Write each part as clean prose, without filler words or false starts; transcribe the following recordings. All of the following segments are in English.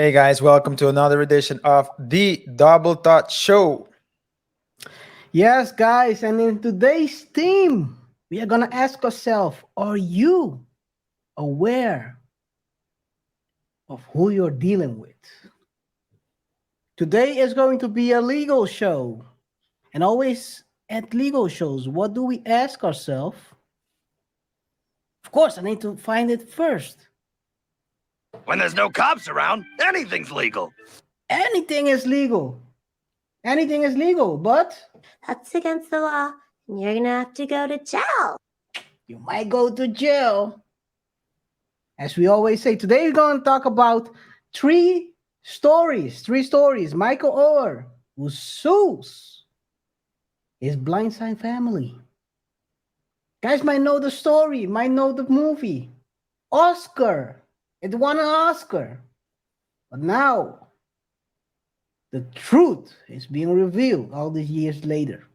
Hey guys, welcome to another edition of the Double Thought Show. Yes, guys, and in today's theme, we are gonna ask ourselves: Are you aware of who you're dealing with? Today is going to be a legal show, and always at legal shows, what do we ask ourselves? Of course, I need to find it first. When there's no cops around, anything's legal. Anything is legal. Anything is legal, but That's against the law, and you're gonna have to go to jail. you might go to jail. As we always say, today we're going to talk about three stories. Three stories. Michael Oher, who sues his blindside family. Guys might know the story, might know the movie. Oscar. It won an Oscar. But now, the truth is being revealed all these years later.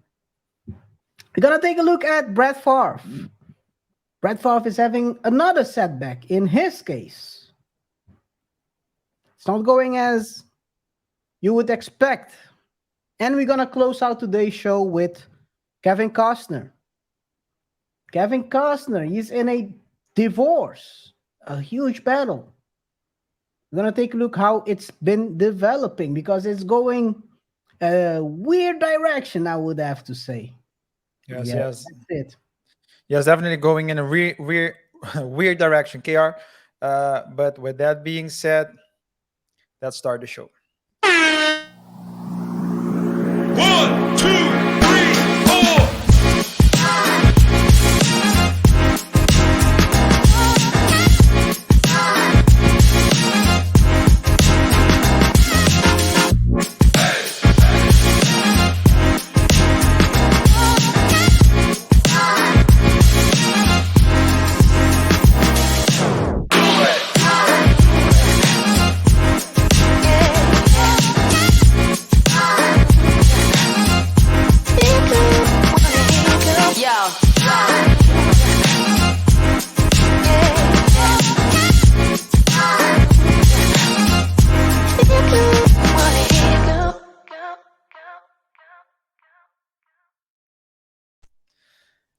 We're going to take a look at Brett Favre. Brett Favre is having another setback in his case. It's not going as you would expect. And we're going to close out today's show with Kevin Costner. Kevin Costner, he's in a divorce, a huge battle. We're going to take a look how it's been developing because it's going a weird direction, I would have to say. Yes, Yeah, yes, that's it. yes, definitely going in a weird direction, KR. But with that being said, let's start the show. One, two, three, four.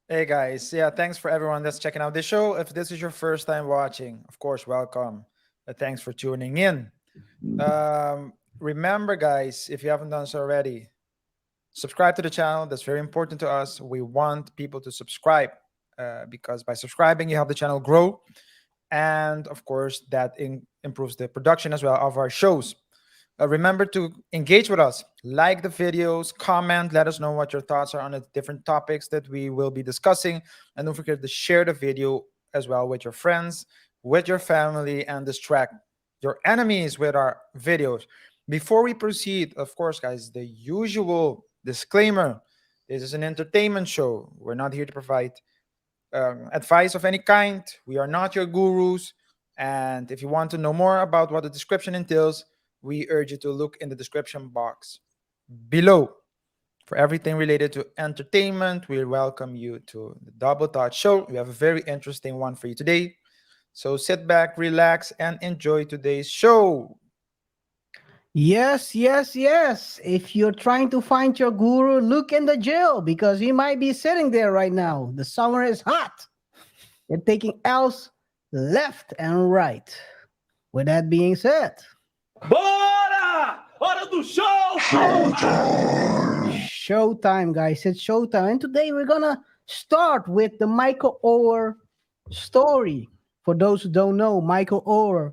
Hey guys, yeah, thanks for everyone that's checking out this show. If this is your first time watching, of course, welcome. Thanks for tuning in. Remember, guys, if you haven't done so already, subscribe to the channel. That's very important to us. We want people to subscribe because by subscribing, you help the channel grow. And of course, that improves the production as well of our shows. Remember to engage with us, like the videos, comment, let us know what your thoughts are on the different topics that we will be discussing. And don't forget to share the video as well with your friends, with your family, and distract your enemies with our videos. Before we proceed, of course, guys, the usual disclaimer: this is an entertainment show. We're not here to provide advice of any kind. We are not your gurus. And if you want to know more about what the description entails, we urge you to look in the description box below. For everything related to entertainment, we welcome you to the Double Thought Show. We have a very interesting one for you today. So sit back, relax, and enjoy today's show. Yes, yes, yes. If you're trying to find your guru, look in the jail because he might be sitting there right now. The summer is hot. You're taking L's left and right. With that being said, Bora! Hora do show! showtime, guys. It's showtime. And today we're gonna start with the Michael Oher story. For those who don't know, Michael Oher,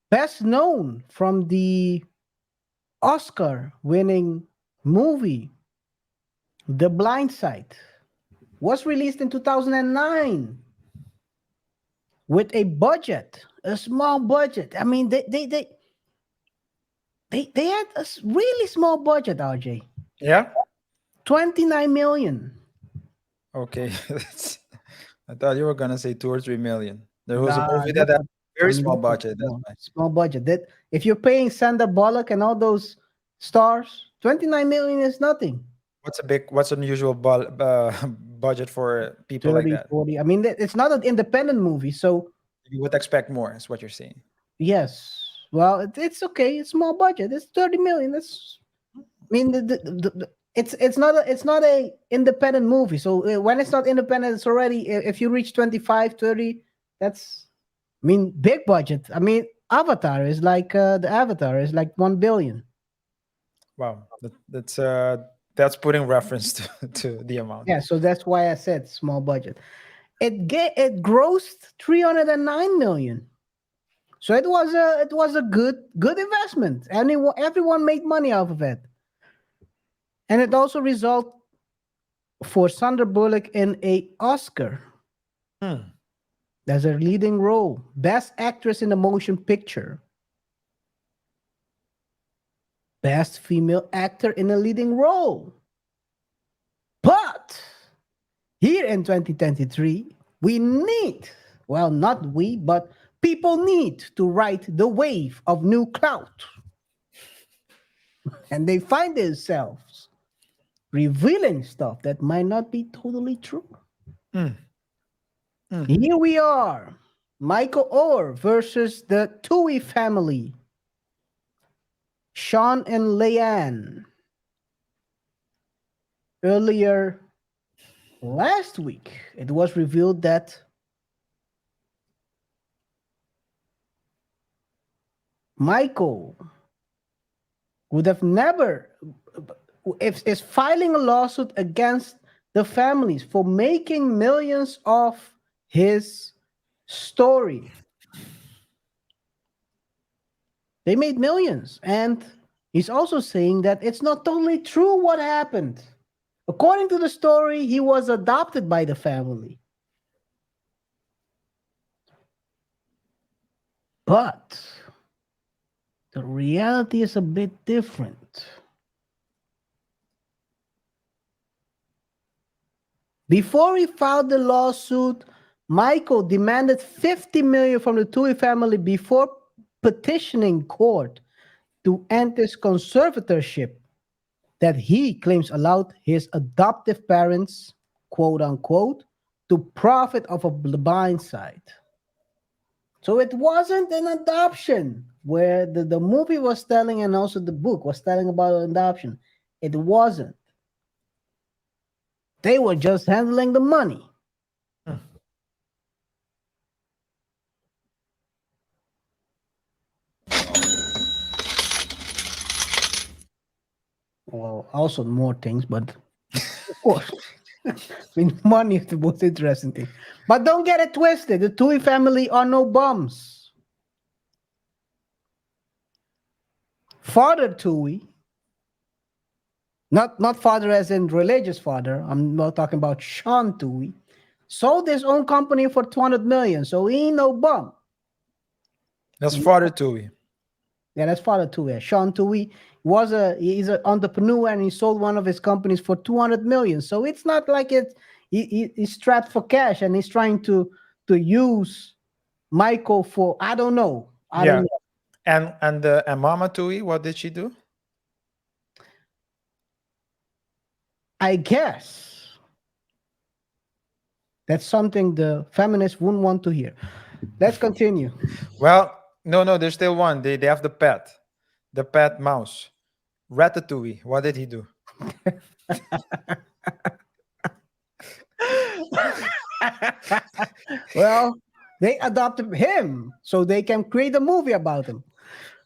best known from the Oscar-winning movie The Blind Side, was released in 2009 with a budget, a small budget. I mean, they had a really small budget, RJ. Yeah? 29 million. Okay. I thought you were going to say 2 or 3 million. There was a Nah, movie that had a very I mean, small that's budget. That's small, why. small budget. That if you're paying Sandra Bullock and all those stars, 29 million is nothing. What's an usual budget for people like 30, that? 40. I mean, it's not an independent movie. So, You would expect more, is what you're saying. yes. Well, it's okay. It's small budget. It's 30 million. That's, I mean, it's not a independent movie. So when it's not independent, it's already, if you reach 25, 30, that's, I mean, big budget. I mean, Avatar is like the Avatar is like 1 billion. Wow, that's putting reference to the amount. Yeah, so that's why I said small budget. It grossed 309 million. So it was a good investment. Everyone made money off of it. And it also resulted for Sandra Bullock in a Oscar Hmm. as her leading role, Best Actress in a Motion Picture, Best Female Actor in a Leading Role. But here in 2023, we need, well, not we, but people need to ride the wave of new clout. And they find themselves revealing stuff that might not be totally true. Hmm. Here we are, Michael Oher versus the Touhy family, Sean and Leanne. Earlier last week, it was revealed that Michael would have never, if is filing a lawsuit against the families for making millions off his story. They made millions, and he's also saying that it's not totally true what happened. According to the story, he was adopted by the family. But the reality is a bit different. Before he filed the lawsuit, Michael demanded 50 million from the Touhy family before petitioning court to end his conservatorship that he claims allowed his adoptive parents, quote unquote, to profit off of the blind side. So it wasn't an adoption where the movie was telling and also the book was telling about an adoption. It wasn't. They were just handling the money. Well, also more things, but of course. I mean, money is the most interesting thing. But don't get it twisted. The Touhy family are no bums. Father Touhy, not father as in religious father, I'm not talking about Sean Touhy, sold his own company for 200 million, so he ain't no bum. That's Father Touhy. Yeah, that's Father Touhy. Sean Touhy he's an entrepreneur and he sold one of his companies for 200 million. So it's not like he's strapped for cash and he's trying to use Michael for I don't know. I don't know. And Mama Touhy, what did she do? I guess that's something the feminists wouldn't want to hear. Let's continue. Well, no, there's still one. They have the pet mouse, Ratatouille. What did he do? Well, they adopted him so they can create a movie about him.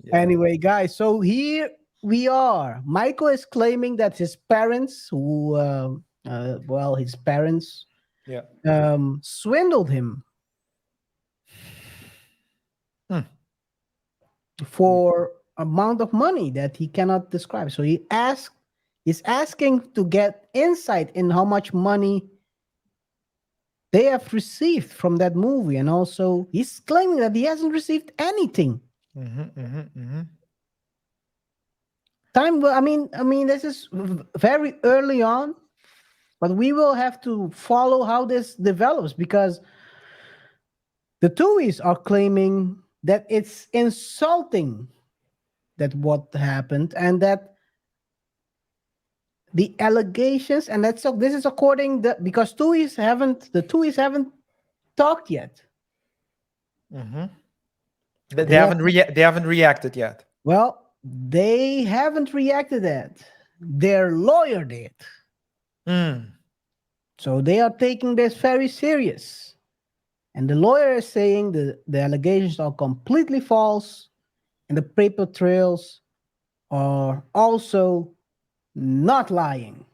Yeah. Anyway, guys, so here we are. Michael is claiming that his parents, his parents, swindled him for amount of money that he cannot describe. So he's asking to get insight in how much money they have received from that movie, and also he's claiming that he hasn't received anything. I mean, this is very early on, but we will have to follow how this develops because the Touhys are claiming that it's insulting that what happened and that the allegations, and this is according because the Touhys haven't talked yet. They They have, they haven't reacted yet. well, they haven't reacted yet. Their lawyer did. Hmm. So they are taking this very serious. And the lawyer is saying the allegations are completely false and the paper trails are also not lying.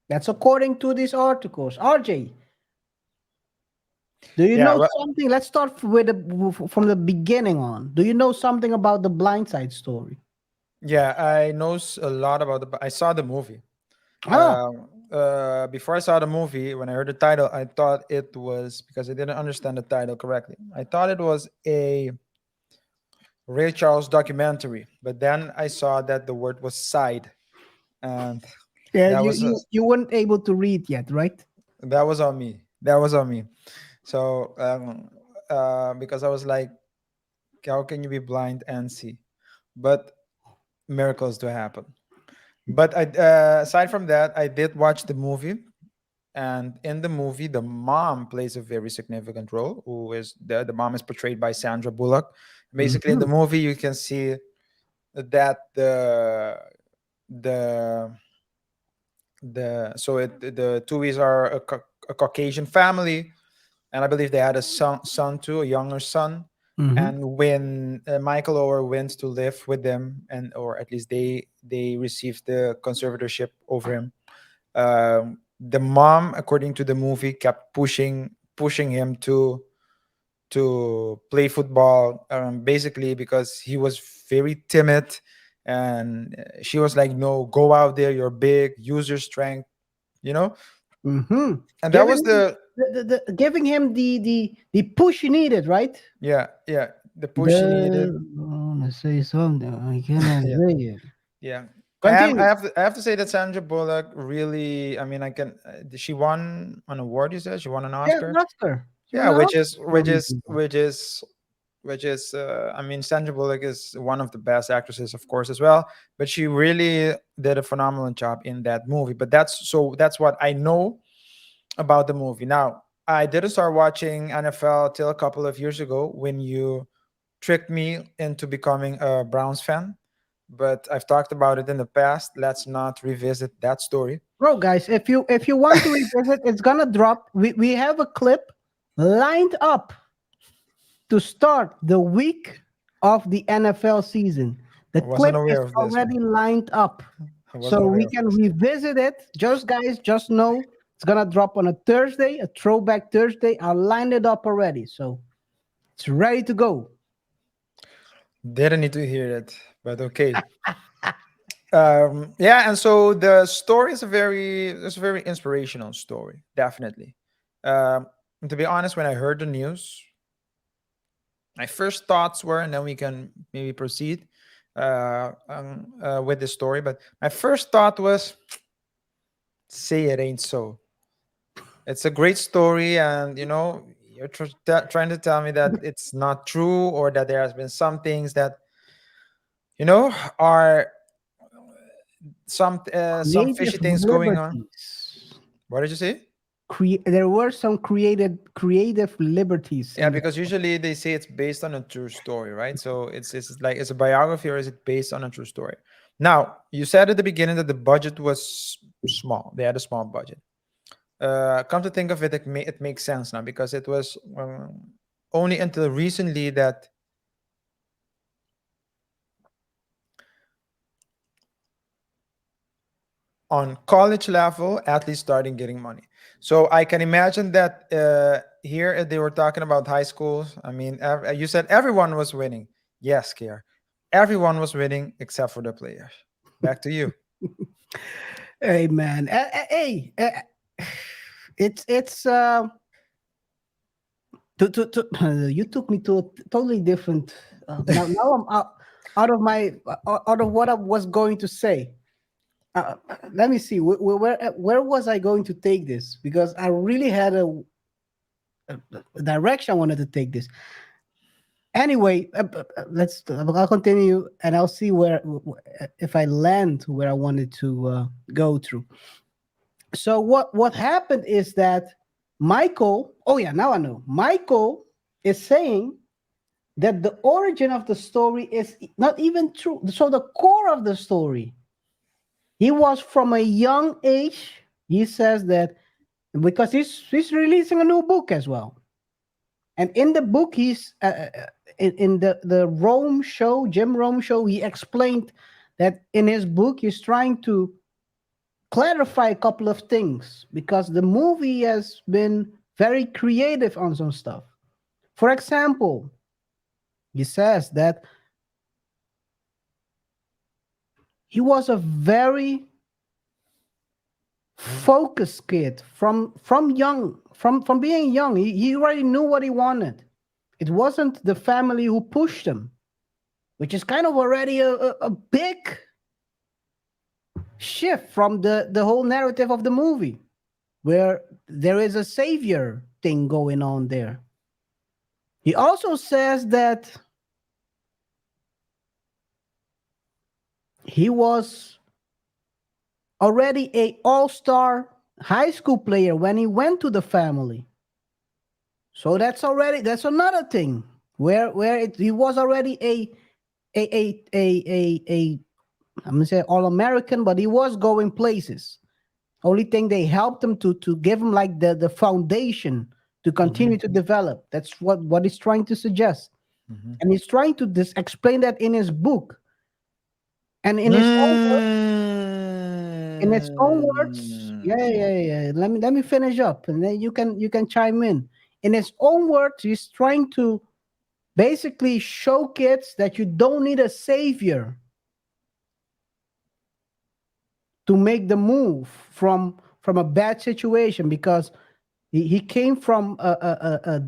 That's according to these articles. RJ, do you Yeah. know Well, something? Let's start with from the beginning on. Do you know something about the Blindside story? yeah. I know a lot about the. I saw the movie. Ah, Before I saw the movie, when I heard the title, I thought it was because I didn't understand the title correctly. I thought it was a Ray Charles documentary, but then I saw that the word was side, and yeah, that you, was you you weren't able to read yet, right? that was on me. That was on me. So because I was like, how can you be blind and see? But miracles do happen. But aside from that, I did watch the movie, and in the movie, the mom plays a very significant role. Who is the mom is portrayed by Sandra Bullock. Basically, in the Mhm. movie, you can see that the the Tuohys are a Caucasian family, and I believe they had a son too, a younger son. Mhm. And when Michael Oher went to live with them, and or at least they received the conservatorship over him, the mom, according to the movie, kept pushing him to play football, basically because he was very timid, and she was like, no, go out there, you're big, use your strength, you know. Mhm. And that Giving was him the giving him the push he needed, right? yeah, the push he needed. I wanna say something. I cannot say it. Yeah. Continue. I have to say that Sandra Bullock really, I mean, I can she won an award, you said? She won an Yeah, Oscar? Oscar. She Yeah, won an Oscar for I mean, Sandra Bullock is one of the best actresses, of course, as well, but she really did a phenomenal job in that movie. But that's what I know about the movie. Now, I didn't start watching NFL till a couple of years ago when you tricked me into becoming a Browns fan. But I've talked about it in the past. Let's not revisit that story. Bro, guys, if you want to revisit, it's gonna drop. We have a clip lined up to start the week of the NFL season. The I wasn't clip is aware of this one. already lined up. I So wasn't aware we of can this. revisit it. Just guys, just know it's gonna drop on a Thursday, a throwback Thursday. I lined it up already. So it's ready to go. Didn't need to hear it, but okay. Yeah, and so the story is it's a very inspirational story, definitely. To be honest, when I heard the news, my first thoughts were, and then we can maybe proceed with the story. But my first thought was, say it ain't so. It's a great story, and you're trying to tell me that it's not true, or that there has been some things that are some fishy Creative things going on. liberties. What did you say? There were some creative liberties Yeah, in that. because usually they say it's based on a true story, right? So it's like it's a biography, or is it based on a true story? Now, you said at the beginning that the budget was small. They had a small budget. Come to think of it, it makes sense now, because it was only until recently that on college level athletes starting getting money. So I can imagine that here they were talking about high schools. I mean, you said everyone was winning. Yes, KaiR, everyone was winning except for the players. Back to you. Hey man, hey, it's you took me to a totally different. Now I'm out of my out of what I was going to say. Let me see where was I going to take this, because I really had a direction I wanted to take this. Anyway, I'll continue and I'll see where if I land where I wanted to go through. So what happened is that Michael, oh yeah, now I know. Michael is saying that the origin of the story is not even true. So the core of the story, he was from a young age. He says that because he's releasing a new book as well, and in the book he's in the Rome show, Jim Rome show, he explained that in his book he's trying to clarify a couple of things because the movie has been very creative on some stuff. For example, he says that he was a very focused kid from young, from being young. He already knew what he wanted. It wasn't the family who pushed him, which is kind of already a big shift from the whole narrative of the movie, where there is a savior thing going on there. He also says that he was already a all-star high school player when he went to the family. So that's another thing where he was already a I'm gonna say all-American, but he was going places. Only thing they helped him to give him like the foundation to continue to develop. That's what he's trying to suggest. And he's trying to explain that in his book. And in his own words, yeah. Let me finish up, and then you can chime in. In his own words, he's trying to basically show kids that you don't need a savior to make the move from a bad situation, because he came from a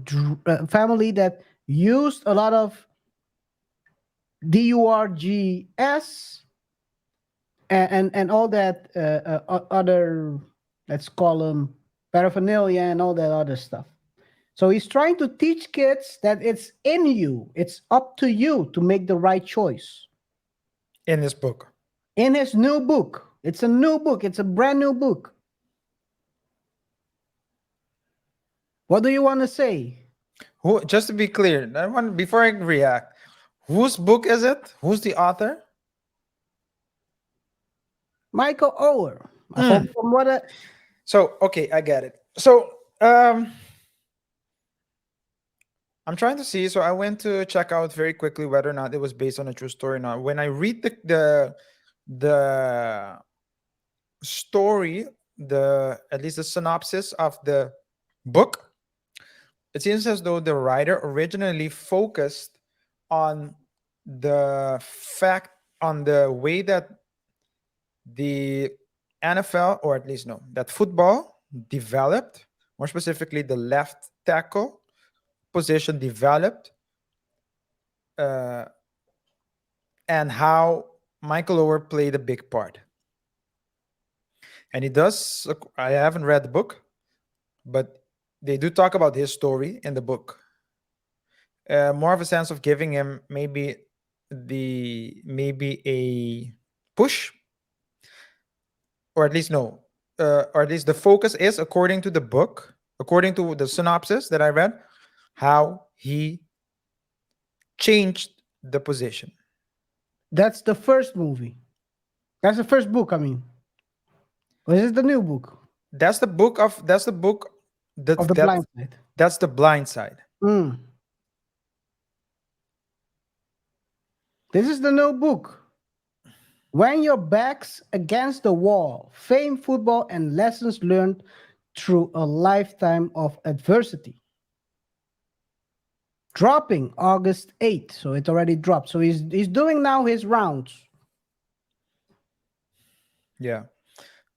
family that used a lot of DURGS and all that other, let's call them paraphernalia and all that other stuff. So he's trying to teach kids that it's in you. It's up to you to make the right choice. In this book. In his new book. It's a new book. It's a brand new book. What do you want to say? Who? Just to be clear, before I react, whose book is it? Who's the author? Michael Oher. From what So, okay, I get it. So, I'm trying to see. So I went to check out very quickly whether or not it was based on a true story or not. When I read the story, at least the synopsis of the book, it seems as though the writer originally focused on the way that the NFL, or at least no, that football developed, more specifically the left tackle position developed, and how Michael Oher played a big part. And he does, I haven't read the book, but they do talk about his story in the book. More of a sense of giving him maybe a push, or at least no, or at least the focus is, according to the book, according to the synopsis that I read, how he changed the position. That's the first movie. That's the first book, I mean. Or is it the new book? That's the book of the Blind Side. That's the Blind Side. This is the new book. When Your Back's Against the Wall, Fame, Football, and Lessons Learned Through a Lifetime of Adversity. Dropping August 8th. So it already dropped. So he's doing now his rounds. Yeah.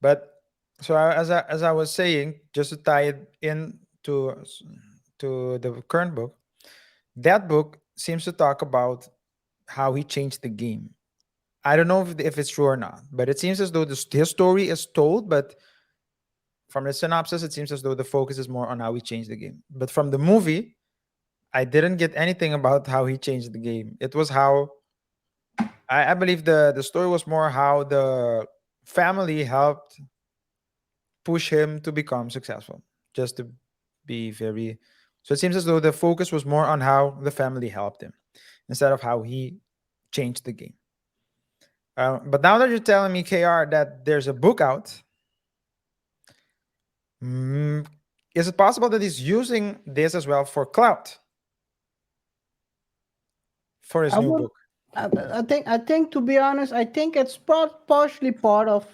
But so as I was saying, just to tie it in to the current book, that book seems to talk about how he changed the game. I don't know if it's true or not, but it seems as though his story is told, but from the synopsis, it seems as though the focus is more on how he changed the game. But from the movie, I didn't get anything about how he changed the game. It was how, I believe the story was more how the family helped push him to become successful. Just to be very So it seems as though the focus was more on how the family helped him instead of how he changed the game. But now that you're telling me, KR, that there's a book out, mm, is it possible that he's using this as well for clout for his I new would. book? I think to be honest, I think it's partially part of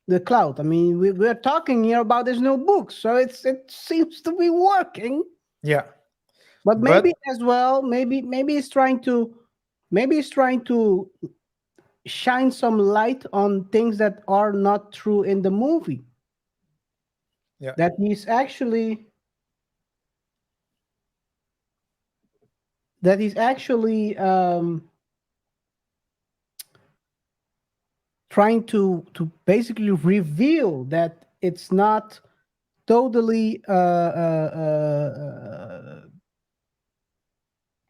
the cloud. I mean, we're talking here about this new book, so it seems to be working. Yeah, But but maybe as well, maybe he's trying to shine some light on things that are not true in the movie. yeah, That he's actually trying to basically reveal that it's not totally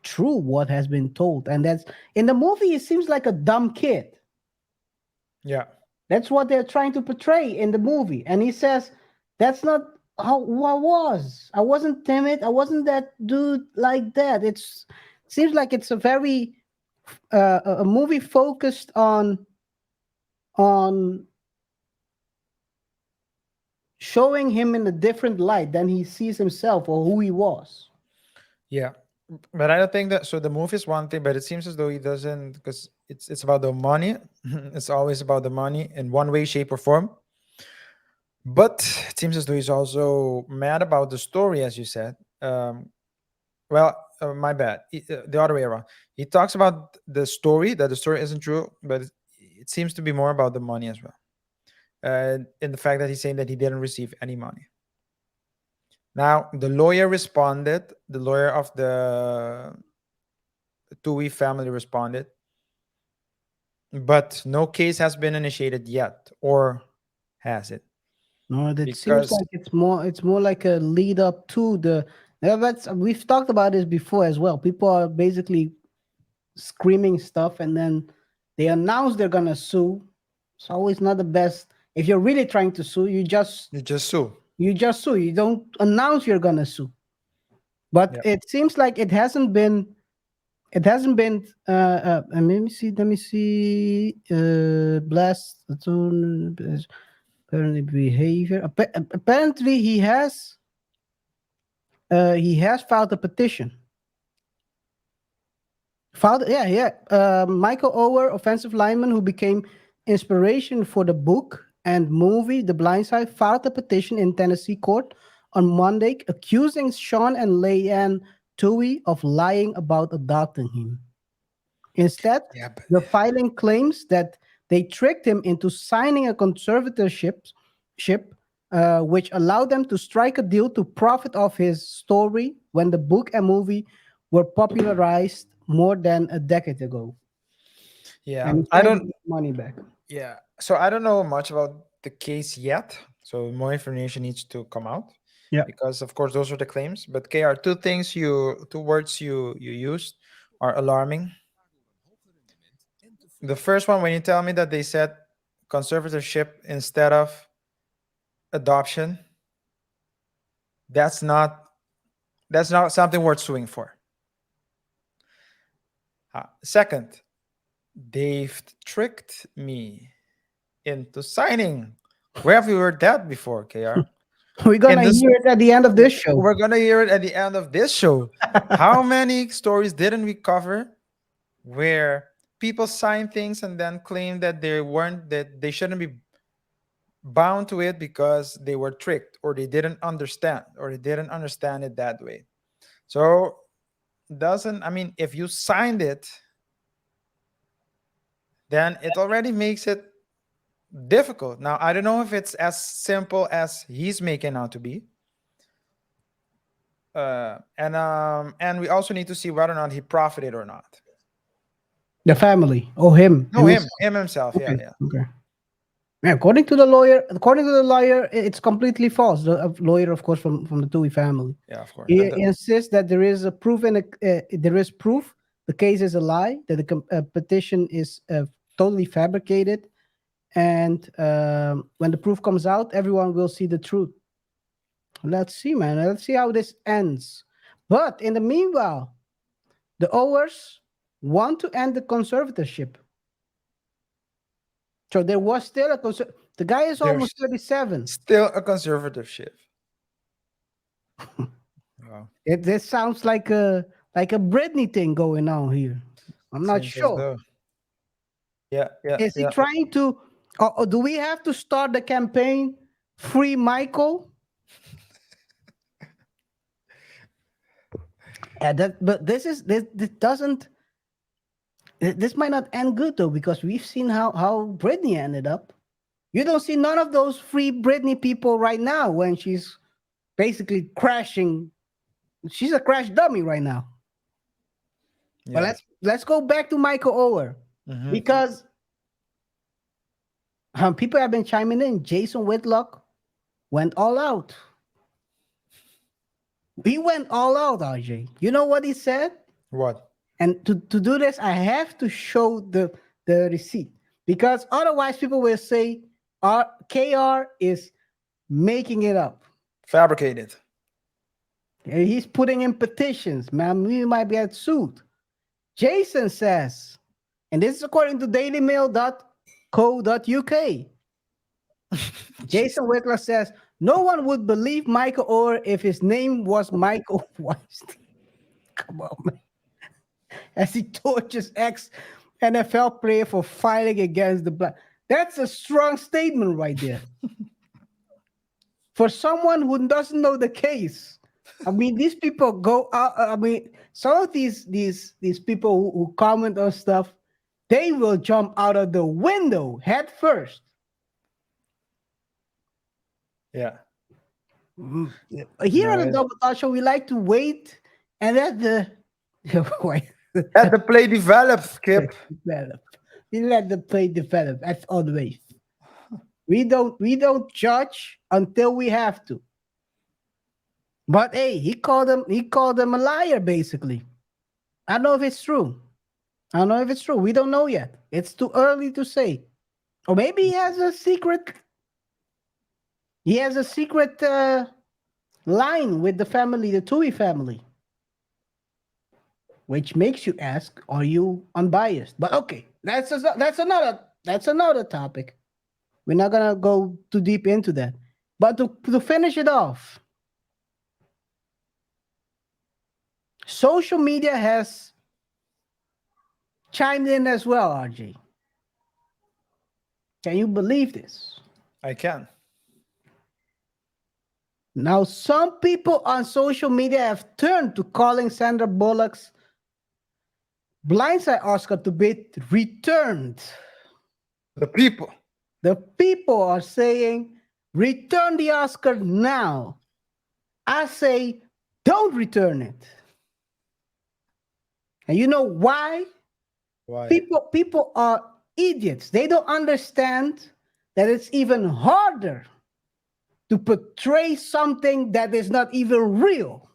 true what has been told, and that's in the movie. He seems like a dumb kid. yeah, That's what they're trying to portray in the movie, and he says that's not who I was. I wasn't timid. I wasn't that dude like that. Seems like it's a very a movie focused on showing him in a different light than he sees himself or who he was. yeah. But I don't think that. So the movie is one thing, but it seems as though he doesn't, because it's about the money. It's always about the money in one way, shape, or form. But it seems as though he's also mad about the story, as you said. Well, my bad. The other way around. He talks about the story, that the story isn't true, but it seems to be more about the money as well. In the fact that he's saying that he didn't receive any money. Now, the lawyer responded, the lawyer of the Touhy family responded, but no case has been initiated yet, or has it? No, it seems Because like it's more like a lead up to the. Yeah, we've talked about this before as well. People are basically screaming stuff, and then they announce they're gonna sue. It's always not the best. If you're really trying to sue, you just you just sue. you just sue. You don't announce you're gonna sue. But Yeah. it seems like it hasn't been. It hasn't been. Let me see. Let me see. Blast. Apparently behavior. Apparently he has filed a petition. Michael Oher, offensive lineman who became inspiration for the book and movie The Blind Side, filed a petition in Tennessee court on Monday accusing Sean and Leanne Touhy of lying about adopting him. Instead, Yeah, but the filing claims that they tricked him into signing a conservatorship, which allowed them to strike a deal to profit off his story when the book and movie were popularized more than a decade ago. yeah, And he's I trying to don't. get money back. Yeah, so I don't know much about the case yet. So more information needs to come out. Yeah. Because of course those are the claims. But KR, two words you used are alarming. The first one, when you tell me that they said conservatorship instead of adoption, that's not something worth suing for. Second, they've tricked me into signing. Where have you heard that before, KR? We're gonna this- hear it at the end of this show. We're gonna hear it at the end of this show. How many stories didn't we cover where people sign things and then claim that they shouldn't be bound to it because they were tricked or they didn't understand it that way. So doesn't I mean if you signed it, then it already makes it difficult. Now I don't know if it's as simple as he's making out to be. And we also need to see whether or not he profited or not. The family or him? No, himself? him himself. Okay. Yeah. Okay. Yeah, according to the lawyer, it's completely false. The lawyer, of course, from the Touhy family. Yeah, of course. He insists that there is a proof and there is proof the case is a lie, that the petition is totally fabricated, and when the proof comes out, everyone will see the truth. Let's see, man. Let's see how this ends. But in the meanwhile, the Owers want to end the conservatorship. So there was still the guy is There's almost 37. still a conservatorship. Wow. This sounds like a Britney thing going on here. I'm not Seems as sure. though. Yeah, yeah, Is he yeah. trying to or do we have to start the campaign Free Michael? But this doesn't this might not end good though, because we've seen how Britney ended up. You don't see none of those free Britney people right now when she's basically crashing. She's a crash dummy right now. Yeah. But let's go back to Michael Oher, because people have been chiming in. Jason Whitlock went all out. He went all out, RJ. You know what he said? What? And to do this, I have to show the receipt, because otherwise people will say KaiR is making it up. Fabricated. And he's putting in petitions. Man, we might be at suit. Jason says, and this is according to dailymail.co.uk. Jason Whitlock says, no one would believe Michael Oher if his name was Michael Weinstein. Come on, man. As he tortures ex-NFL player for fighting against the black. That's a strong statement right there. For someone who doesn't know the case. I mean, these people go out. I mean, some of these people who comment on stuff, they will jump out of the window head first. Yeah. Here on the Double Talk Show, we like to wait and let the let the play develop, Skip. We let the play develop, as always. We don't judge until we have to. But hey, he called him a liar, basically. I don't know if it's true. We don't know yet. It's too early to say. Or maybe he has a secret. He has a secret line with the family, the Touhy family. Which makes you ask, are you unbiased? But okay, that's another topic. We're not gonna go too deep into that. But to finish it off, social media has chimed in as well, RJ. Can you believe this? I can. Now, some people on social media have turned to calling Sandra Bullock's Blindside Oscar to be returned. The people. The people are saying, return the Oscar now. I say, don't return it. And you know why? Why? People are idiots. They don't understand that it's even harder to portray something that is not even real.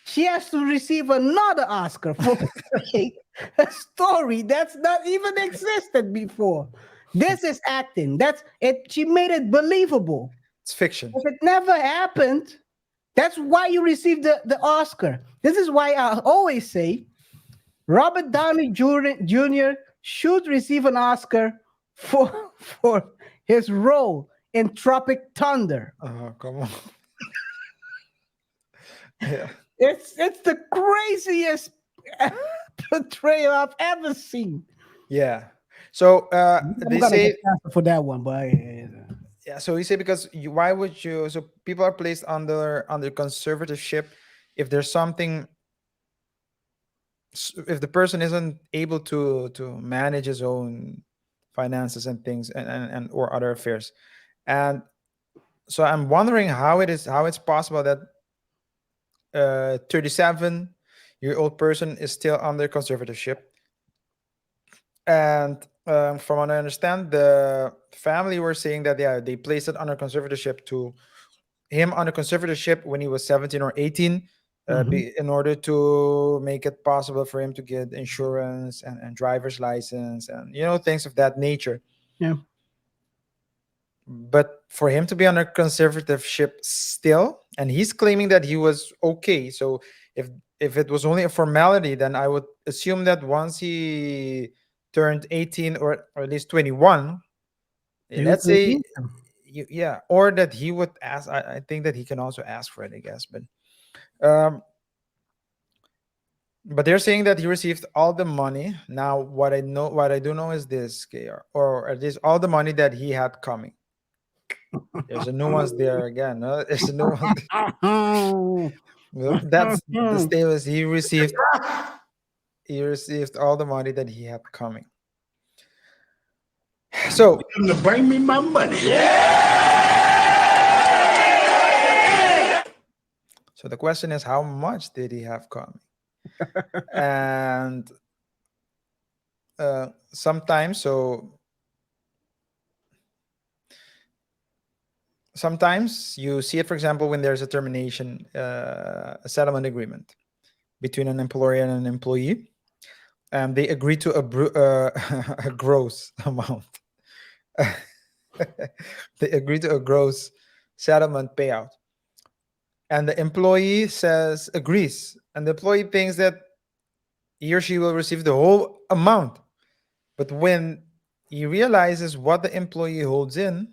She has to receive another Oscar for portraying a story that's not even existed before. This is acting. That's it. She made it believable. It's fiction. If it never happened, that's why you received the Oscar. This is why I always say Robert Downey Jr. should receive an Oscar for his role in Tropic Thunder. Oh, come on. Yeah. It's the craziest portrayal I've ever seen. Yeah. So they say for that one, but yeah. So he said because why would you? So people are placed under conservatorship if there's something. If the person isn't able to manage his own finances and things and or other affairs, and so I'm wondering how it's possible that 37-year-old person is still under conservatorship. And from what I understand, the family were saying that they placed it under conservatorship to him under conservatorship when he was 17 or 18, in order to make it possible for him to get insurance and driver's license and things of that nature. Yeah. but for him to be under conservatorship still, and he's claiming that he was okay. So if it was only a formality, then I would assume that once he turned 18 or at least 21, They would let's say, release him. yeah, or that he would ask. I think that he can also ask for it, I guess. Um, but they're saying that he received all the money. Now, what I do know is this, KR, or at least all the money that he had coming. There's a nuance there again. There's a nuance. Well, that's the status. He received all the money that he had coming. So To bring me my money. so the question is, how much did he have coming? And sometimes you see it, for example, when there's a termination, a settlement agreement between an employer and an employee, and they agree to a gross amount. They agree to a gross settlement payout, and the employee agrees, and the employee thinks that he or she will receive the whole amount. But when he realizes what the employee holds in,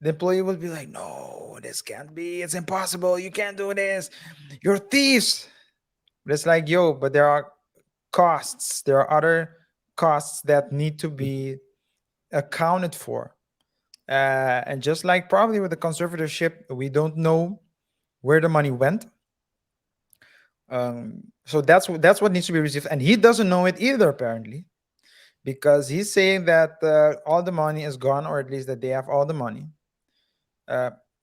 the employee will be like, no, this can't be. It's impossible. You can't do this. You're thieves. But it's like, yo, but there are costs. There are other costs that need to be accounted for. And just like probably with the conservatorship, we don't know where the money went. So that's what needs to be received. And he doesn't know it either, apparently, because he's saying that all the money is gone, or at least that they have all the money.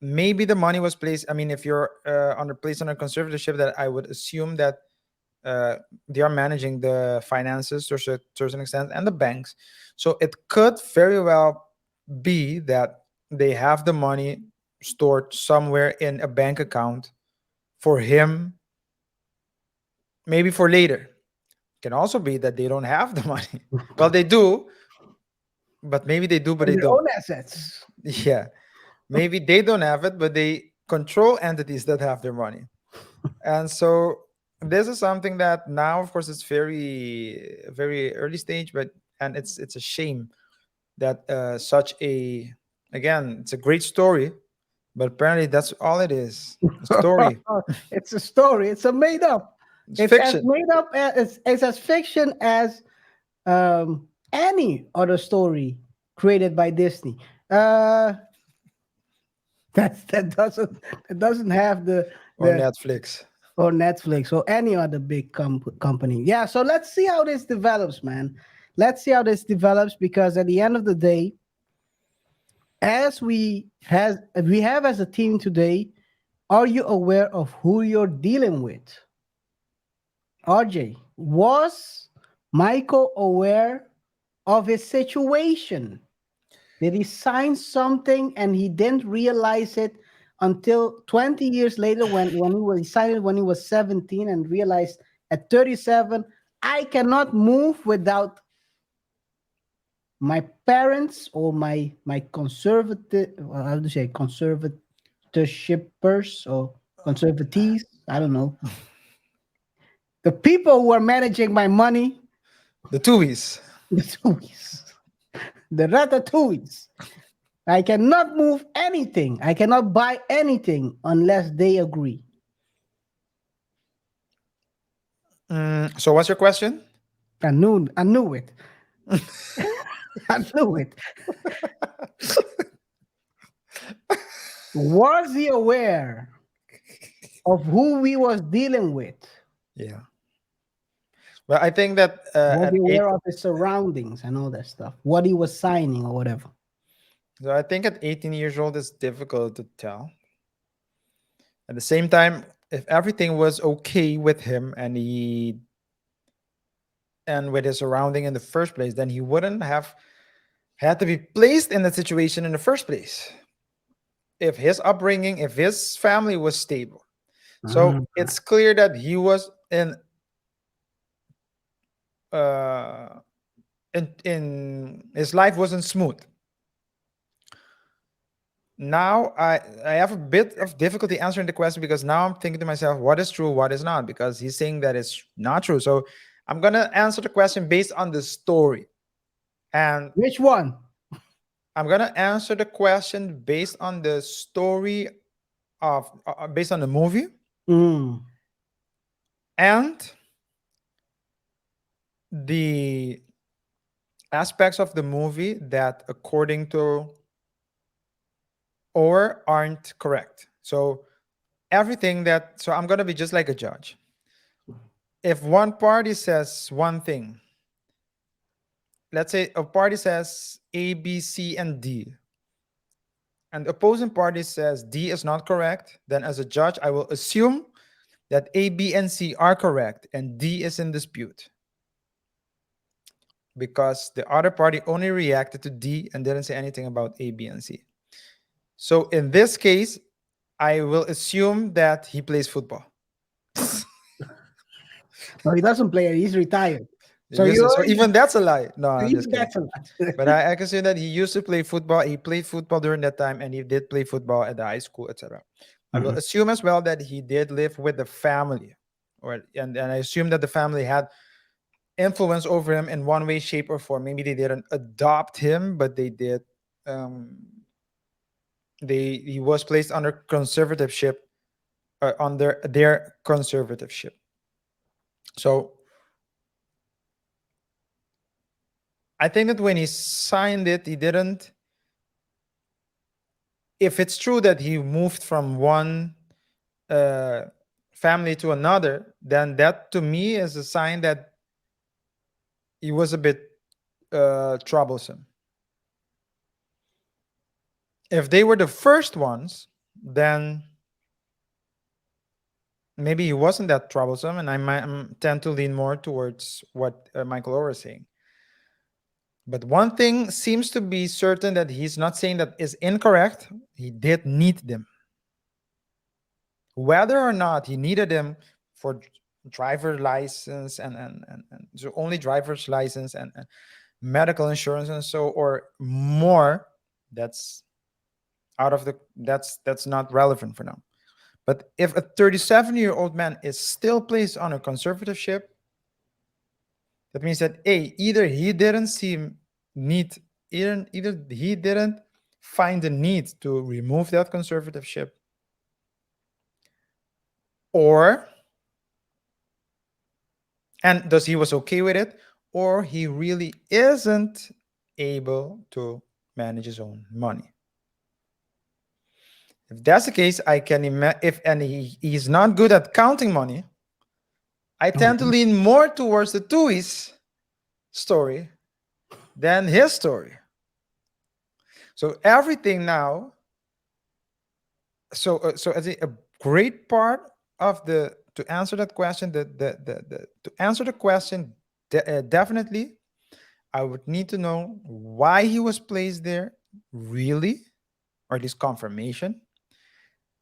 Maybe the money was placed. I mean, if you're placed under conservatorship, that I would assume that they are managing the finances to a certain extent and the banks. So it could very well be that they have the money stored somewhere in a bank account for him, maybe for later. Can also be that they don't have the money. Well, they do, but maybe they do, but they Their don't. own assets. Yeah. Maybe they don't have it, but they control entities that have their money. And so this is something that now, of course, it's very, very early stage, and it's a shame that it's a great story, but apparently that's all it is. A story. It's a story. It's a made up. It's It's as fiction. made up as it's as fiction as any other story created by Disney. That doesn't have the Or Netflix. or Netflix or any other big company. Yeah, so let's see how this develops, man. Let's see how this develops, because at the end of the day, as we have as a team today, are you aware of who you're dealing with? RJ, was Michael aware of his situation? Did he sign something and he didn't realize it until 20 years later when he signed it when he was 17 and realized at 37, I cannot move without my parents or my conservative, how do you say, conservatorshippers or conservatees? I don't know. The people who are managing my money, The Touhys. the Touhys, the Ratatouilles. I cannot move anything. I cannot buy anything unless they agree. So what's your question? I knew it. I knew it. Was he aware of who we was dealing with? Yeah. Well, I think that Was at he eight, aware of his surroundings and all that stuff? What he was signing or whatever. so I think at 18 years old, it's difficult to tell. At the same time, if everything was okay with him and with his surrounding in the first place, then he wouldn't have had to be placed in that situation in the first place. If his upbringing, if his family was stable. So it's clear that he was in in his life wasn't smooth. Now I have a bit of difficulty answering the question because now I'm thinking to myself, what is true, what is not? Because he's saying that it's not true. So I'm gonna answer the question based on the story, and Which one? I'm gonna answer the question based on the story of based on the movie Mm. and the aspects of the movie that, according to or aren't correct. So everything that so I'm gonna be just like a judge. If one party says one thing, let's say a party says A, B, C, and D, and the opposing party says D is not correct, then as a judge, I will assume that A, B, and C are correct and D is in dispute because the other party only reacted to D and didn't say anything about A, B, and C. So in this case, I will assume that he plays football. No, he doesn't play it. He's retired. So So even that's a lie. No, I'm even just kidding. that's a lot. But I can say that he used to play football. He played football during that time, and he did play football at the high school, etc. I will Mhm. assume as well that he did live with the family, and I assume that the family had influence over him in one way, shape, or form. Maybe they didn't adopt him, but they did. Um, he was placed under conservatorship, under their conservatorship. So I think that when he signed it, he didn't. If it's true that he moved from one uh, family to another, then that to me is a sign that he was a bit troublesome. If they were the first ones, then maybe he wasn't that troublesome, and I might tend to lean more towards what Michael Oher is saying. But one thing seems to be certain that he's not saying that is incorrect. He did need them. Whether or not he needed them for driver license and so only driver's license and medical insurance and so or more, that's out of the that's not relevant for now. But if a 37-year-old man is still placed on a conservatorship, that means that either he didn't see need, either he didn't find the need to remove that conservatorship, or and thus he was okay with it, or he really isn't able to manage his own money. If that's the case, I can imagine if and he's not good at counting money, I tend to lean more towards the Touhys story than his story. So everything now, so I think a great part of the to answer that question, the to answer the question, definitely, I would need to know why he was placed there, really, or at least confirmation,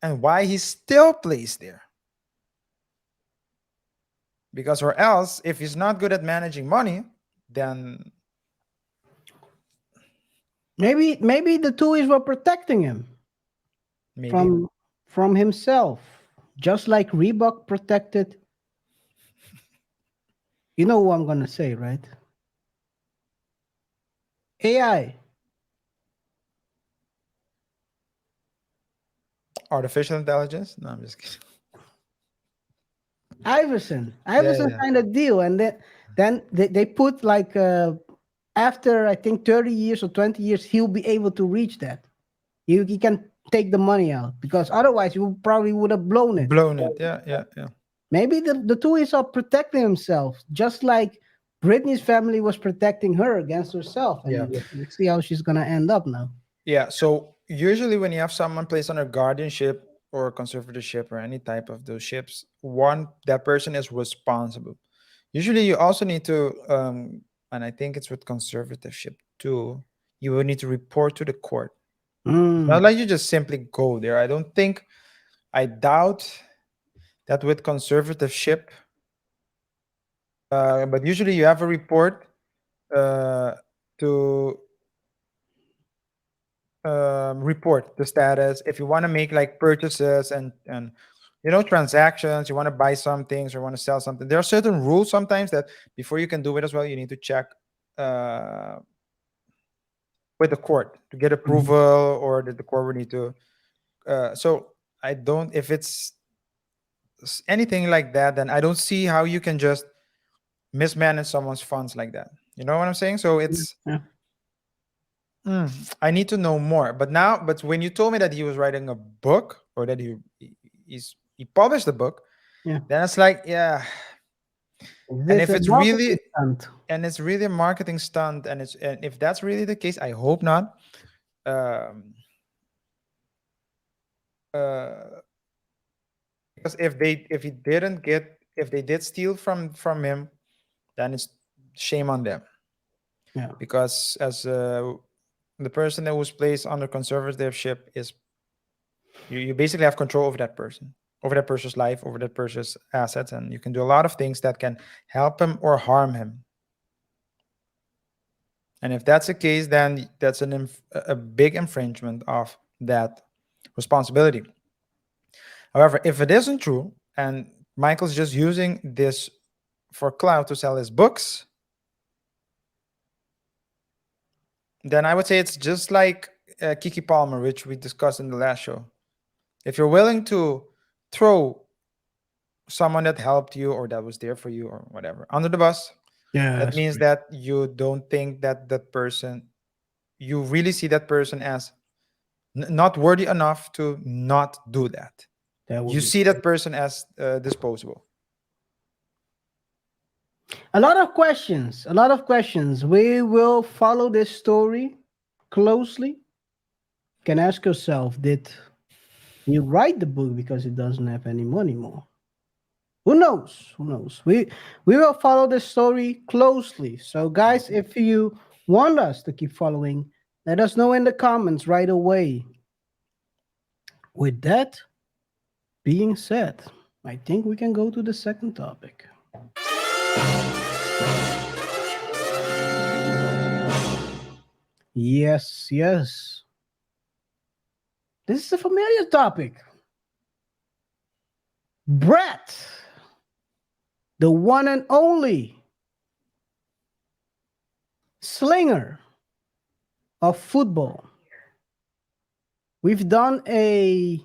and why he's still placed there. Because, or else, if he's not good at managing money, then Maybe the Tuohys were protecting him maybe. from himself, just like Reebok protected. You know who I'm gonna say, right? AI. Artificial intelligence? No, I'm just kidding. Iverson yeah. signed a deal, and then they put like after I think 30 years or 20 years, he'll be able to reach that. He can take the money out because otherwise you probably would have blown it. Blown it. Yeah. Maybe the Tuohys are protecting themselves, just like Britney's family was protecting her against herself. And Yeah. let's see how she's gonna end up now. Yeah. So usually when you have someone placed under guardianship or conservatorship or any type of those ships, that person is responsible. Usually you also need to and I think it's with conservatorship too, you will need to report to the court. Not like you just simply go there. I doubt that with conservatorship, but usually you have a report to report the status. If you want to make like purchases and transactions, you want to buy some things or want to sell something, there are certain rules sometimes that before you can do it as well, you need to check uh, with the court to get Mhm. approval, or that the court would need to. So I don't. If it's anything like that, then I don't see how you can just mismanage someone's funds like that. You know what I'm saying? So it's Yeah. I need to know more. But when you told me that he was writing a book, or that he published a book, Yeah. then it's like, yeah. Is And this if a it's marketing really stunt? a marketing stunt, and if that's really the case, I hope not. Um, uh, because if they did steal from him, then it's shame on them. Yeah. Because as the person that was placed under conservatorship is, you basically have control over that person's life, over that person's assets, and you can do a lot of things that can help him or harm him. And if that's the case, then that's a big infringement of that responsibility. However, if it isn't true and Michael's just using this for clout to sell his books, then I would say it's just like Kiki Palmer, which we discussed in the last show. If you're willing to throw someone that helped you or that was there for you or whatever under the bus, Yeah. that means that you don't think that that person, you really see that person as not worthy enough to not do that. That would You be see that person as disposable. a lot of questions. A lot of questions. We will follow this story closely. You can ask yourself, did he write the book because he doesn't have any money more? Who knows? Who knows? We will follow this story closely. So, guys, if you want us to keep following, let us know in the comments right away. With that being said, I think we can go to the second topic. Yes, yes. This is a familiar topic. Brett, the one and only slinger of football. We've done a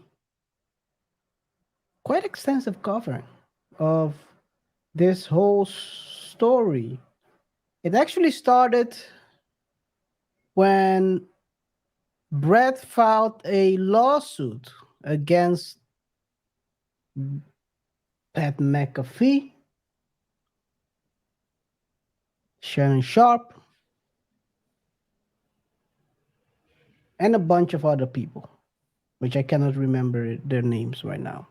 quite extensive covering of this whole story. It actually started when Brett filed a lawsuit against Pat McAfee, Sharon Sharp, and a bunch of other people, which I cannot remember their names right now.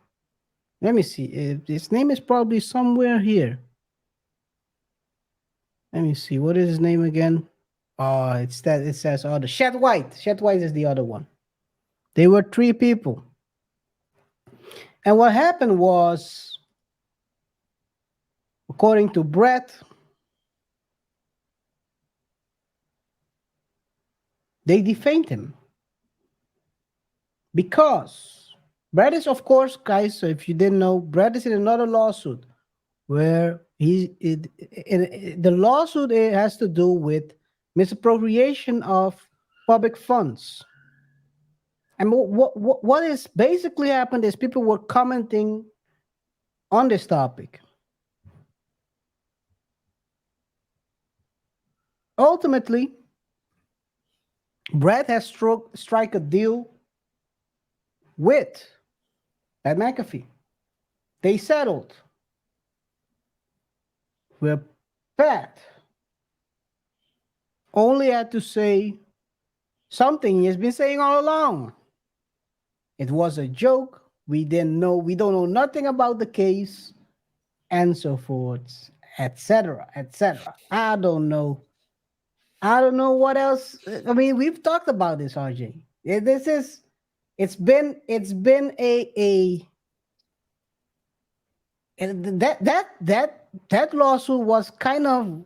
Let me see. His name is probably somewhere here. Let me see. What is his name again? Oh, it's that. It says, oh, the Chet White. Chet White is the other one. They were three people. And what happened was, according to Brett, they defamed him. Because Brett is, of course, guys, so if you didn't know, Brett is in another lawsuit where the lawsuit has to do with misappropriation of public funds. And what is basically happened is people were commenting on this topic. Ultimately, Brett has strike a deal with Pat McAfee. They settled. Where Pat only had to say something he has been saying all along. It was a joke. We don't know nothing about the case, and so forth, etc., etc. I don't know what else. I mean, we've talked about this, RJ. It's been a and that lawsuit was kind of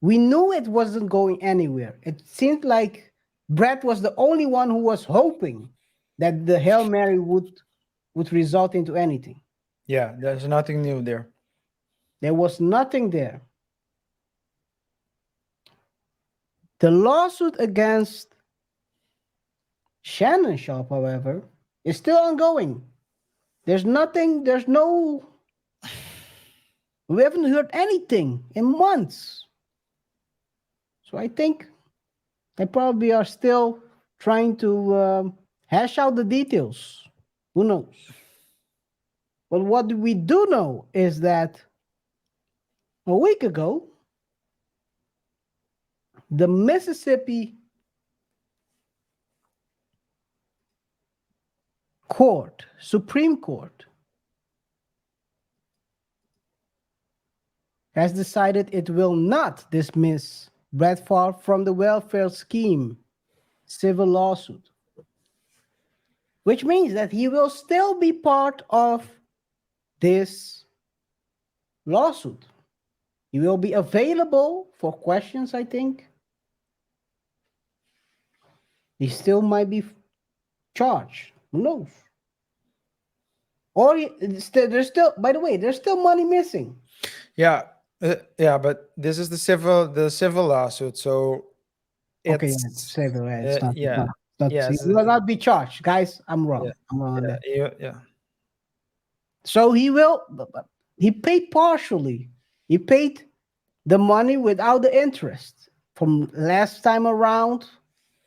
We knew it wasn't going anywhere. It seemed like Brett was the only one who was hoping that the Hail Mary would result into anything. Yeah, there's nothing new there. There was nothing there. The lawsuit against Shannon Sharp, however, is still ongoing. There's nothing, we haven't heard anything in months. So I think they probably are still trying to hash out the details. Who knows? But what we do know is that a week ago, the Mississippi Supreme Court, has decided it will not dismiss Brett Favre from the welfare scheme civil lawsuit, which means that he will still be part of this lawsuit. He will be available for questions, I think. He still might be charged. Who knows? Or there's still, by the way, there's still money missing. Yeah, but this is the civil lawsuit, so Okay, it's civil. It's not. yeah, yes, He will not be charged, guys. I'm wrong. yeah, I'm wrong on that. yeah. So he will. He paid partially. He paid the money without the interest. From last time around,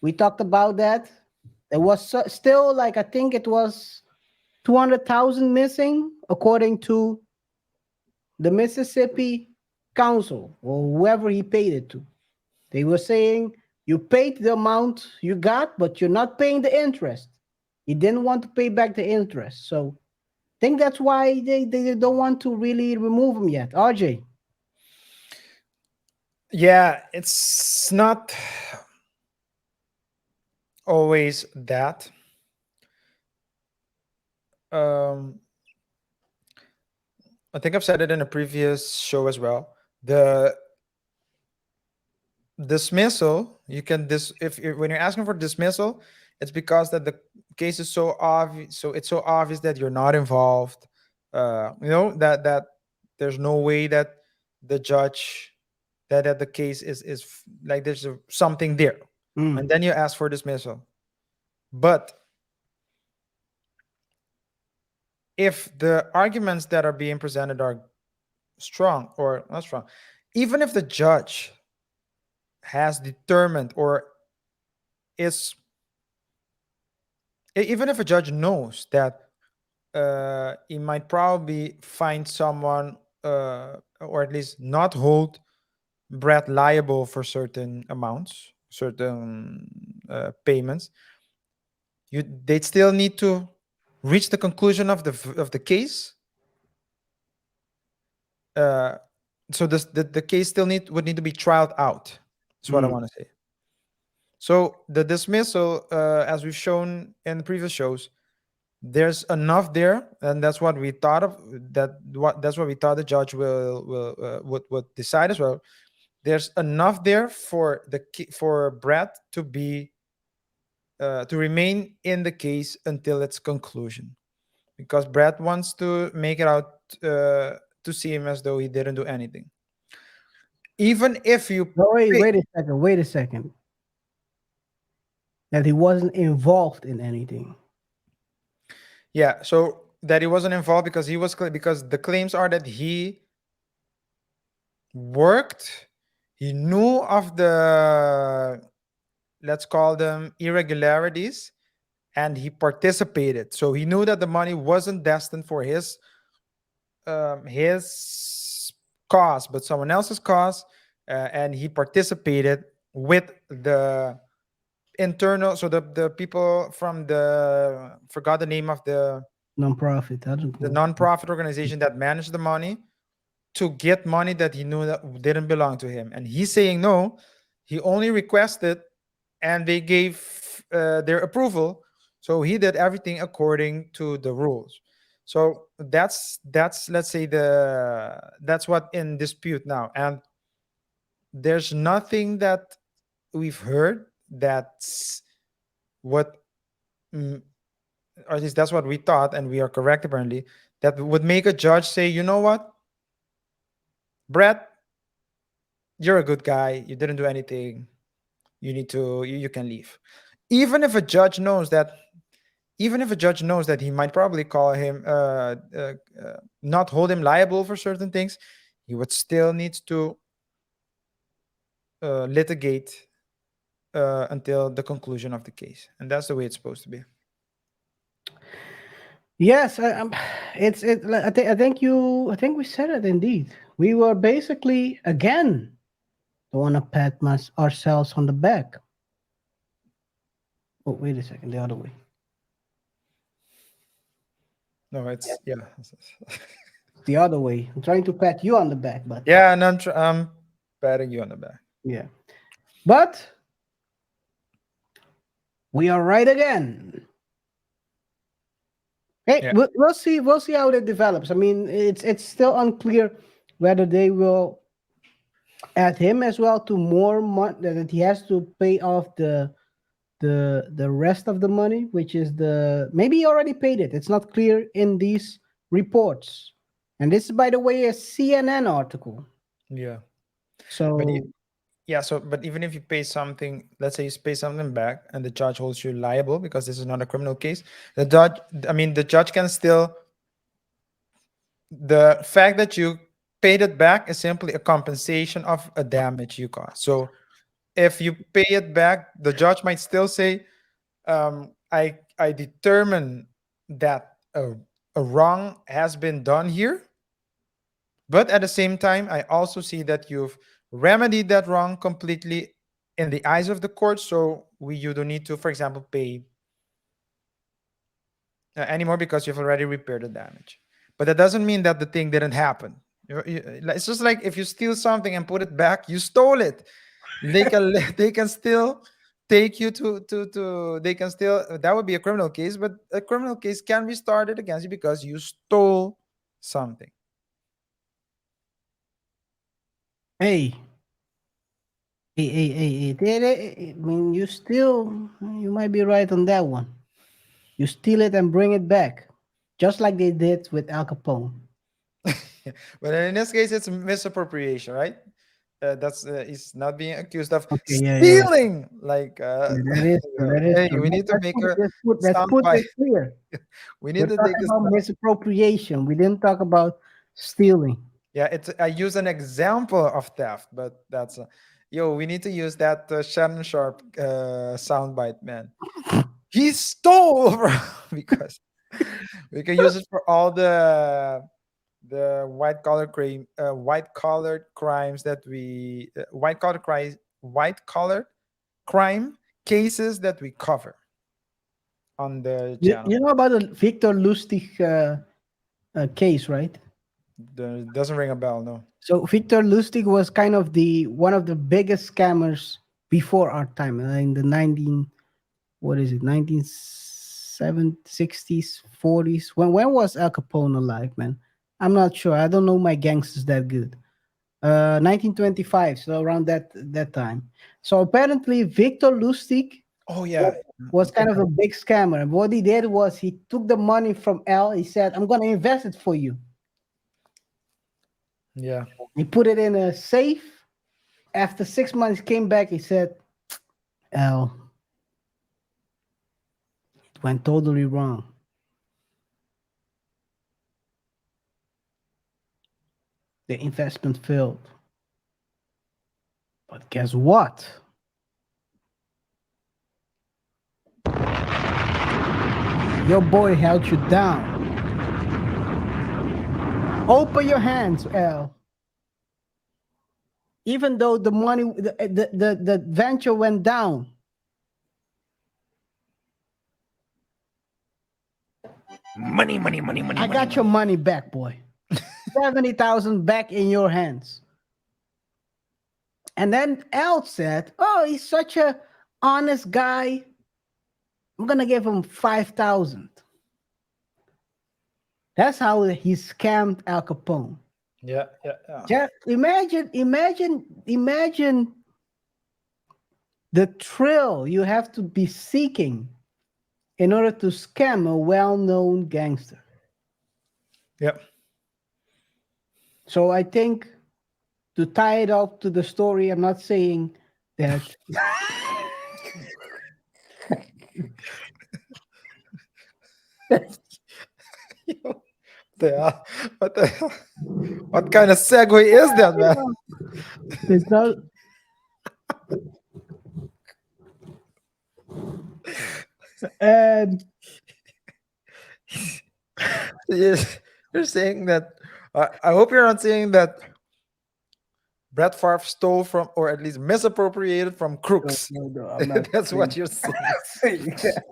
we talked about that. There was still, like, I think it was 200,000 missing, according to the Mississippi Council or whoever he paid it to. They were saying you paid the amount you got, but you're not paying the interest. He didn't want to pay back the interest. So I think that's why they don't want to really remove him yet. RJ. Yeah, it's not always that. I think I've said it in a previous show as well. The dismissal, you can if when you're asking for dismissal, it's because that the case is so obvious. So it's so obvious that you're not involved. That there's no way that the judge that the case is like there's something there, and then you ask for dismissal. But if the arguments that are being presented are strong or not strong, even if the judge has determined or is, even if a judge knows that he might probably find someone or at least not hold Brett liable for certain amounts, certain payments, they'd still need to reach the conclusion of the case. So the case still would need to be trialed out. That's what I want to say. So the dismissal, as we've shown in the previous shows, there's enough there, and that's what we thought of. That's what we thought the judge would decide as well. There's enough there for Brett to be to remain in the case until its conclusion, because Brett wants to make it out to seem as though he didn't do anything. Even if you wait a second. That he wasn't involved in anything. Yeah, so that he wasn't involved because because the claims are that he worked, he knew of the, let's call them irregularities, and he participated. So he knew that the money wasn't destined for his cause, but someone else's cause, and he participated with the internal. So the people from forgot the name of the non-profit. The non-profit organization that managed the money to get money that he knew that didn't belong to him. And he's saying no, he only requested and they gave their approval. So he did everything according to the rules. So that's let's say that's what in dispute now. And there's nothing that we've heard that's what, mm, or at least that's what we thought, and we are correct apparently, that would make a judge say, you know what, Brett, you're a good guy. You didn't do anything. You need to, you can leave. Even if a judge knows that, even if a judge knows that he might probably call him, not hold him liable for certain things, he would still need to litigate until the conclusion of the case, and that's the way it's supposed to be. Yes, it's it. I think we said it indeed. We were basically again don't want to pat ourselves on the back. Oh, wait a second, the other way. No, it's yeah, The other way. I'm trying to pat you on the back, but yeah, and I'm patting you on the back. yeah. But we are right again. Hey, Yeah. we'll see. We'll see how it develops. I mean, it's still unclear whether they will add him as well to more money, that he has to pay off the rest of the money, which is the maybe he already paid it. It's not clear in these reports. And this is, by the way, a CNN article. Yeah. So But yeah, so but even if you pay something, let's say you pay something back and the judge holds you liable because this is not a criminal case, the judge can still, the fact that you paid it back is simply a compensation of a damage you caused. So if you pay it back, the judge might still say, I determine that a wrong has been done here, but at the same time, I also see that you've remedied that wrong completely in the eyes of the court. So you don't need to, for example, pay anymore because you've already repaired the damage. But that doesn't mean that the thing didn't happen. It's just like if you steal something and put it back, you stole it. They can they can still take you to they can still, that would be a criminal case, but a criminal case can be started against you because you stole something. hey, I mean, you might be right on that one. You steal it and bring it back, just like they did with Al Capone. But in this case, it's misappropriation, right? That's he's not being accused of Okay, yeah, you're right. stealing. Like, Yeah, that is true. That is hey, true. we need to make a Let's sound put bite. this clear. We We're need to talking take a about misappropriation. We didn't talk about stealing. Yeah, it's I use an example of theft, but that's yo. We need to use that Shannon Sharp soundbite, man. He stole, bro, because we can use it for all the white collar crimes that we white collar crime cases that we cover on the channel. You know about the Victor Lustig case, right? Doesn't ring a bell, no. So Victor Lustig was kind of one of the biggest scammers before our time, in the 1960s, 40s. When was Al Capone alive, man? I'm not sure. I don't know my gangsters that good. 1925, so around that time. So apparently Victor Lustig Oh yeah, was kind of a big scammer. And what he did was he took the money from Al. He said, "I'm gonna invest it for you." yeah. He put it in a safe. After 6 months, he came back. He said, "Al, it went totally wrong. The investment failed. But guess what? Your boy held you down. Open your hands, Al. Even though the money, the venture went down, Money, money, money, money. I money, got your money back, boy. 70,000 back in your hands." And then Al said, "Oh, he's such a honest guy. I'm gonna give him 5,000." That's how he scammed Al Capone. Yeah, yeah, yeah. Just imagine the thrill you have to be seeking in order to scam a well-known gangster. Yeah. So I think to tie it up to the story, I'm not saying that What the hell? What kind of segue is that, man? it's not. And You're, you're saying that. I hope you're not saying that Brett Favre stole from, or at least misappropriated from crooks. no, I'm not That's what you're saying. saying that.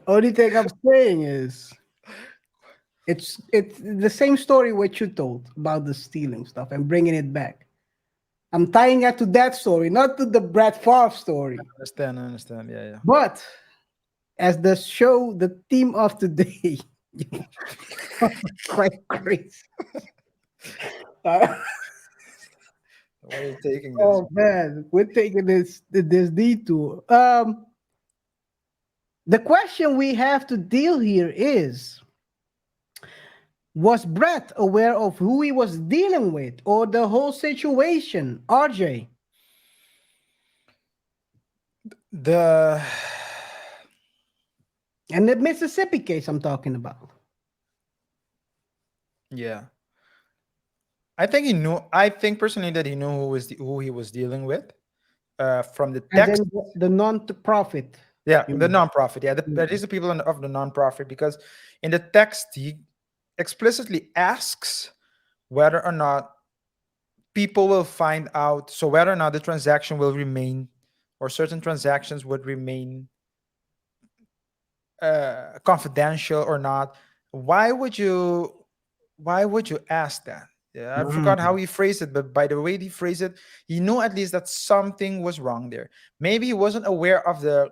Only thing I'm saying is it's the same story what you told about the stealing stuff and bringing it back. I'm tying it to that story, not to the Brett Favre story. I understand. Yeah, yeah. But as the show, the theme of today, quite crazy. Why are you taking this? Oh man, we're taking this detour. The question we have to deal here is: was Brett aware of who he was dealing with or the whole situation? RJ. The And the Mississippi case I'm talking about. Yeah. I think he knew. I think personally that he knew who he was dealing with. From the And text, then the non-profit. yeah, you the mean. nonprofit, yeah, that is the people of the nonprofit, because in the text he explicitly asks whether or not people will find out, so whether or not the transaction will remain, or certain transactions would remain confidential or not. Why would you ask that? Yeah, I forgot how he phrased it, but by the way he phrased it, he knew at least that something was wrong there. Maybe he wasn't aware of the,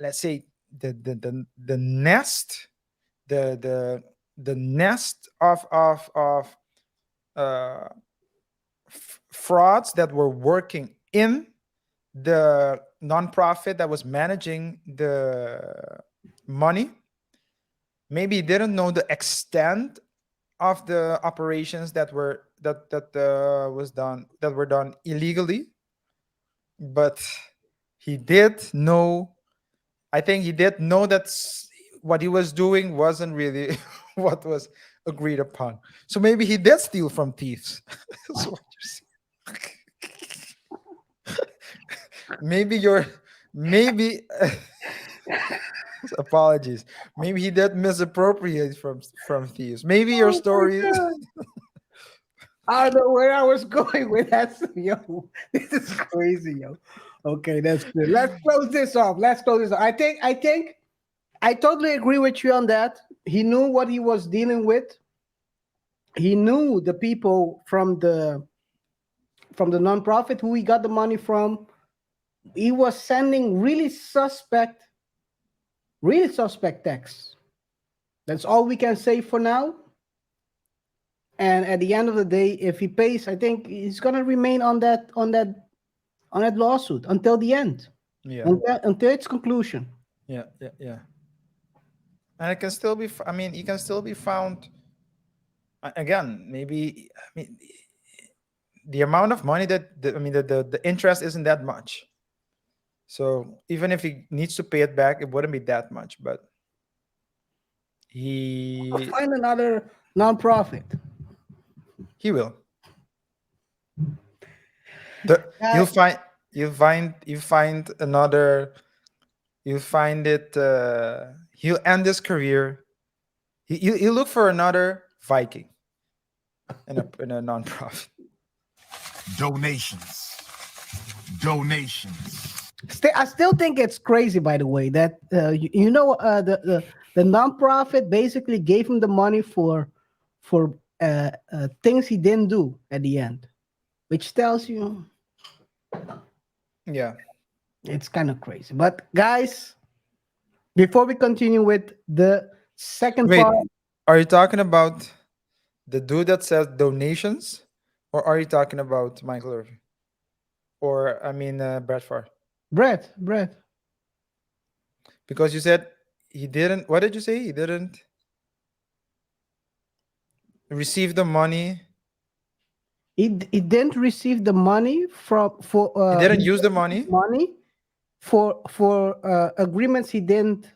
let's say, the nest, the nest of uh, frauds that were working in the nonprofit that was managing the money. Maybe he didn't know the extent of the operations that were done illegally, but he did know. I think he did know that what he was doing wasn't really what was agreed upon. So maybe he did steal from thieves. That's what you're saying. Maybe apologies. Maybe he did misappropriate from thieves. Maybe your story is I don't know where I was going with that. Yo, this is crazy, yo. Okay, that's good. Let's close this off. I think I totally agree with you on that. He knew what he was dealing with. He knew the people from the nonprofit who he got the money from. He was sending really suspect texts. That's all we can say for now. And at the end of the day, if he pays, I think he's gonna remain on that lawsuit until the end, yeah. until its conclusion. Yeah. And it can still be. I mean, he can still be found. Again, maybe. I mean, the amount of money the interest isn't that much. So even if he needs to pay it back, it wouldn't be that much. But he Find another nonprofit. will. Guys, You'll find another. You'll find it. He'll end his career. He'll look for another Viking in a nonprofit. Donations. I still think it's crazy, by the way, that the nonprofit basically gave him the money for things he didn't do at the end, which tells you Yeah. it's kind of crazy. But guys, before we continue with the Second Wait, part, are you talking about the dude that says donations, or are you talking about Michael Irvin? Or I mean, Brett Favre? Brett. Because you said he didn't. What did you say? He didn't receive the money. He didn't receive the money He didn't use the money. money for agreements he didn't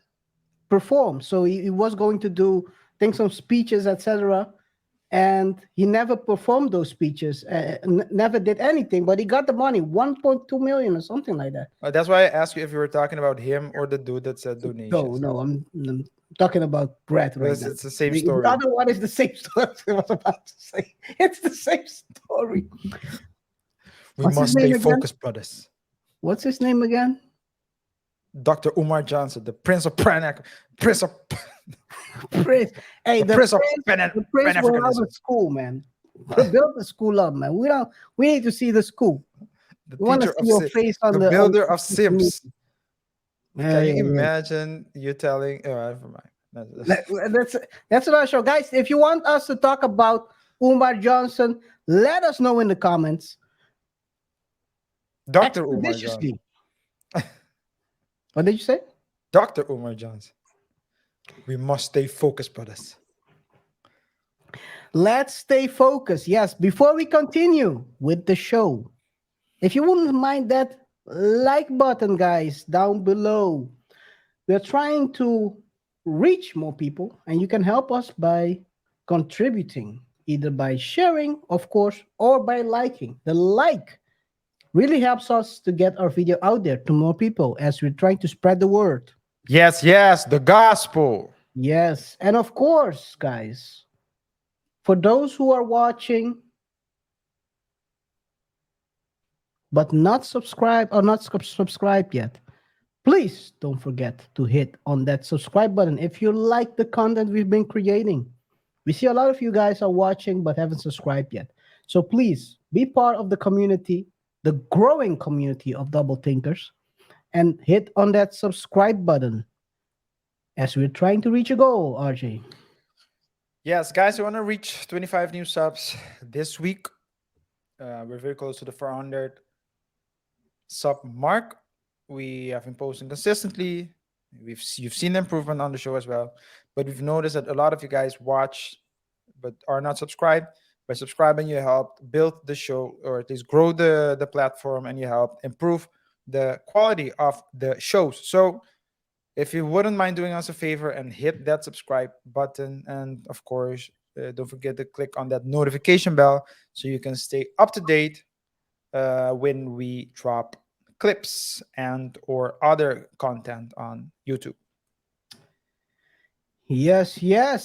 perform. So he was going to do things, some speeches, etc. And he never performed those speeches, never did anything, but he got the money, 1.2 million or something like that. That's why I asked you if you were talking about him or the dude that said No, donations. no, I'm talking about Brett right Because now. it's the same The story. other one is the same story. I was about to say it's the same story. We What's his must name stay again? focused, brothers. What's his name again? Dr. Umar Johnson, the Prince of Prenup, Prince of Prince. Hey, the Prince of Pan the Prince went out Africanism, of school, man. Build the school up, man. We need to see the school. the We want to teacher see of your Sim, face on the the builder of Sims. Yeah, Can you yeah, yeah. imagine you telling? Oh, never mind. That's another show, guys. If you want us to talk about Umar Johnson, let us know in the comments. Dr. Umar Johnson. Expeditiously. What did you say? Dr. Umar Johnson. We must stay focused, brothers. Let's stay focused. Yes, before we continue with the show, if you wouldn't mind that like button, guys, down below. We're trying to reach more people, and you can help us by contributing, either by sharing, of course, or by liking. The like really helps us to get our video out there to more people as we're trying to spread the word. Yes, the gospel. Yes, and of course, guys, for those who are watching but not subscribed or not subscribed yet, please don't forget to hit on that subscribe button if you like the content we've been creating. We see a lot of you guys are watching but haven't subscribed yet. So please be part of the community, the growing community of Double Thinkers, and hit on that subscribe button as we're trying to reach a goal, RJ. Yes, guys, we want to reach 25 new subs this week. We're very close to the 400 sub mark. We have been posting consistently. You've seen the improvement on the show as well, but we've noticed that a lot of you guys watch but are not subscribed. By subscribing, you help build the show, or at least grow the platform, and you help improve the quality of the shows. So if you wouldn't mind doing us a favor and hit that subscribe button, and of course don't forget to click on that notification bell so you can stay up to date when we drop clips and or other content on YouTube. Yes,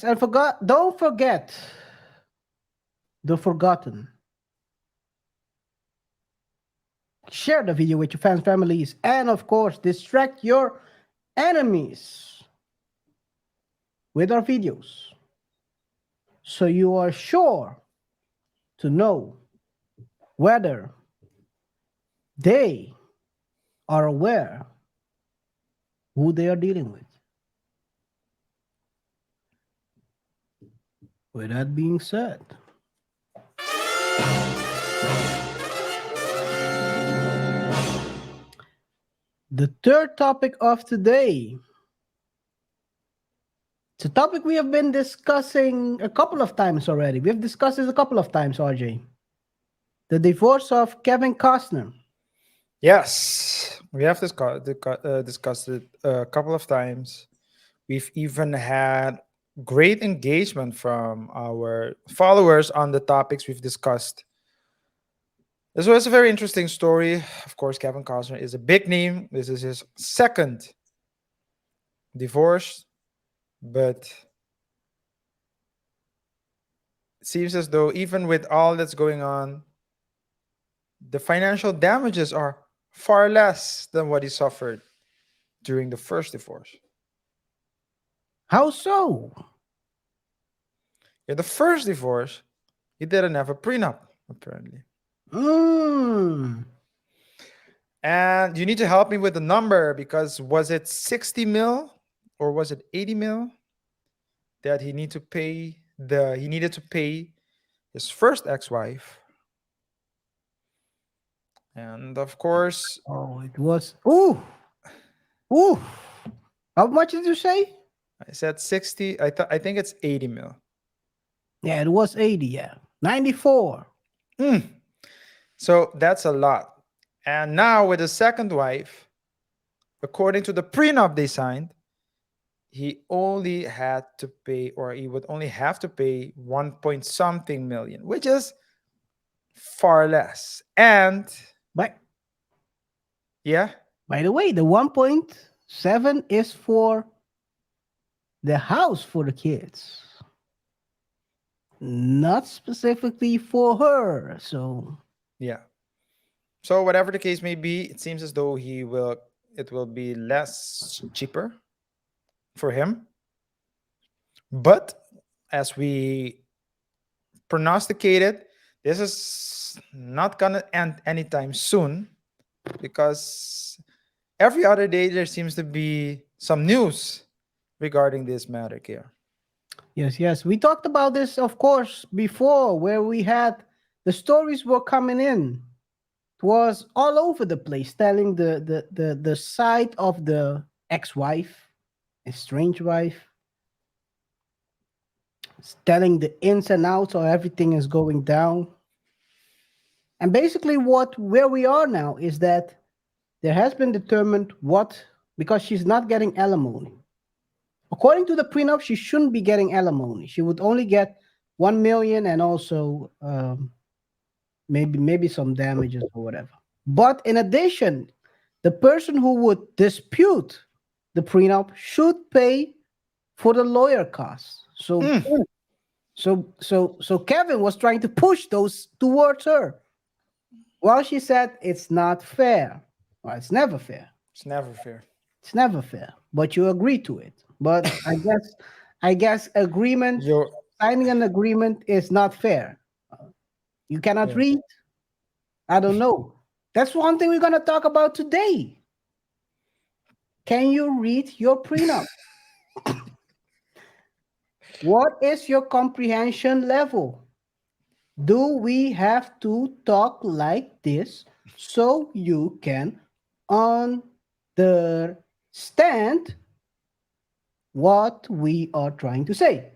and don't forget the forgotten. Share the video with your fans, families, and of course, distract your enemies with our videos so you are sure to know whether they are aware who they are dealing with. With that being said, the third topic of today. It's a topic we have been discussing a couple of times already. We've discussed this a couple of times, RJ. The divorce of Kevin Costner. Yes, we have discussed it a couple of times. We've even had great engagement from our followers on the topics we've discussed. This was a very interesting story. Of course, Kevin Costner is a big name. This is his second divorce, but it seems as though even with all that's going on, the financial damages are far less than what he suffered during the first divorce. How so? In the first divorce, he didn't have a prenup, apparently. And you need to help me with the number, because was it 60 mil or was it 80 mil? that he needed to pay his first ex-wife, and of course, Oh, it was. Ooh. How much did you say? I said 60. I think it's 80 mil. Yeah, it was 80. Yeah, 94. So that's a lot. And now with the second wife, according to the prenup they signed, he only had to pay, or he would only have to pay 1 point something million, which is far less. And But yeah, by the way, the 1.7 is for the house for the kids, not specifically for her. So yeah. So whatever the case may be, it seems as though it will be less cheaper for him. But as we prognosticated, this is not gonna end anytime soon, because every other day there seems to be some news regarding this matter here. yes, we talked about this, of course, before, where we had the stories were coming in. It was all over the place, telling the side of the ex-wife, estranged wife, telling the ins and outs of everything is going down. And basically where we are now is that there has been determined because she's not getting alimony. According to the prenup, she shouldn't be getting alimony. She would only get 1 million and also maybe some damages or whatever. But in addition, the person who would dispute the prenup should pay for the lawyer costs. So Kevin was trying to push those towards her. Well, she said it's not fair. Well, it's never fair. It's never fair. It's never fair. But you agree to it. But I guess You're signing an agreement is not fair. You cannot Yeah. read. I don't know. That's one thing we're gonna talk about today. Can you read your prenup? What is your comprehension level? Do we have to talk like this so you can understand what we are trying to say?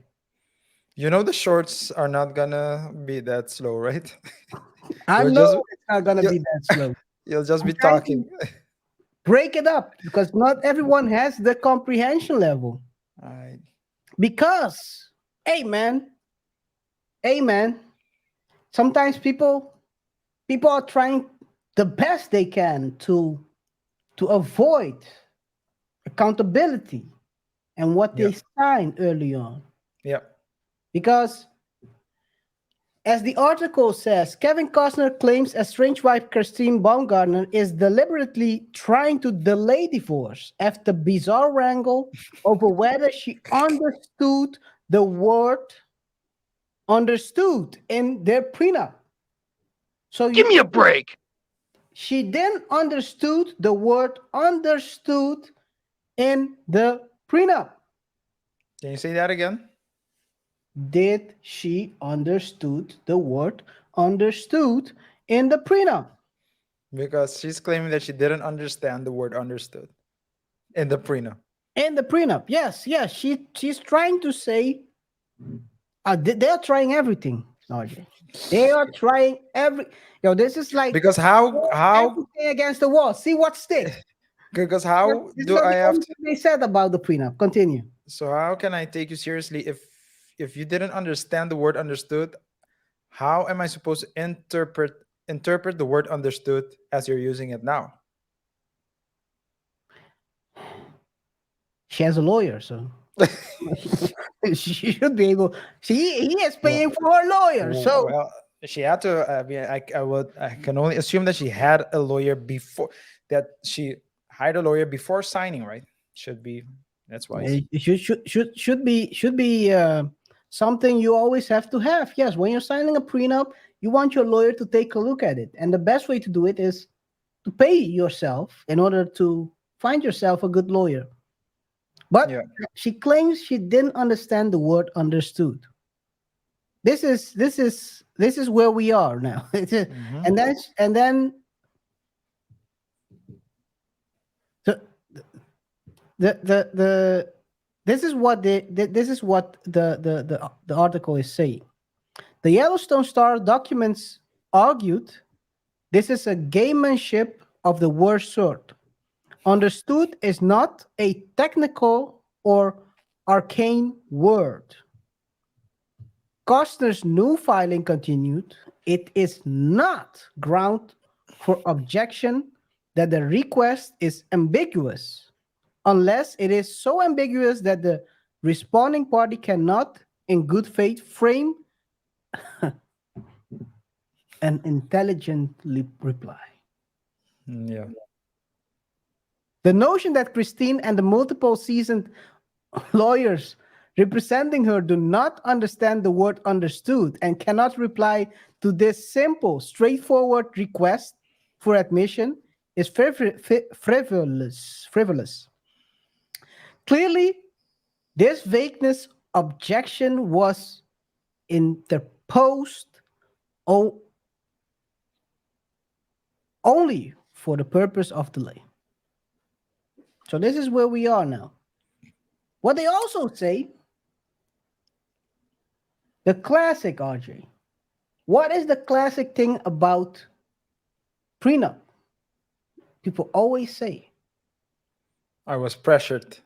the shorts are not gonna be that slow, right? I You'll know just it's not gonna you- be that slow. you'll just be I'm trying to- talking. Break it up because not everyone has the comprehension level. I Because, amen, sometimes people are trying the best they can to avoid accountability and what they signed early on. Yeah. Because, as the article says, Kevin Costner claims estranged wife Christine Baumgartner is deliberately trying to delay divorce after bizarre wrangle over whether she understood the word understood in their prenup. So Give me a break. she then understood the word understood in the prenup. Can you say that again? Did she understood the word understood in the prenup? Because she's claiming that she didn't understand the word understood in the prenup. In the prenup, yes. She's trying to say they are trying everything, RJ. They are trying this is like Because how everything against the wall. See what sticks. because how This is do not I the have only to, thing they said about the prenup. Continue. so how can I take you seriously if you didn't understand the word understood? How am I supposed to interpret the word understood as you're using it now? She has a lawyer, so she should be able. He is paying for her lawyer, so Well, she had to. I mean, I can only assume that she had a lawyer before, that she hired a lawyer before signing, right? Should be. That's why. it should be something you always have to have. Yes, when you're signing a prenup, you want your lawyer to take a look at it, and the best way to do it is to pay yourself in order to find yourself a good lawyer. But Yeah. she claims she didn't understand the word understood. This is where we are now. Mhm. And then the the this is what the article is saying. The Yellowstone Star documents argued this is a gamemanship of the worst sort. Understood is not a technical or arcane word. Costner's new filing continued. It is not ground for objection that the request is ambiguous, unless it is so ambiguous that the responding party cannot, in good faith, frame an intelligent reply. Yeah. The notion that Christine and the multiple seasoned lawyers representing her do not understand the word understood and cannot reply to this simple, straightforward request for admission is frivolous. Clearly, this vagueness objection was interposed only for the purpose of delay. So this is where we are now. What they also say, the classic, RJ. What is the classic thing about prenup? People always say, I was pressured.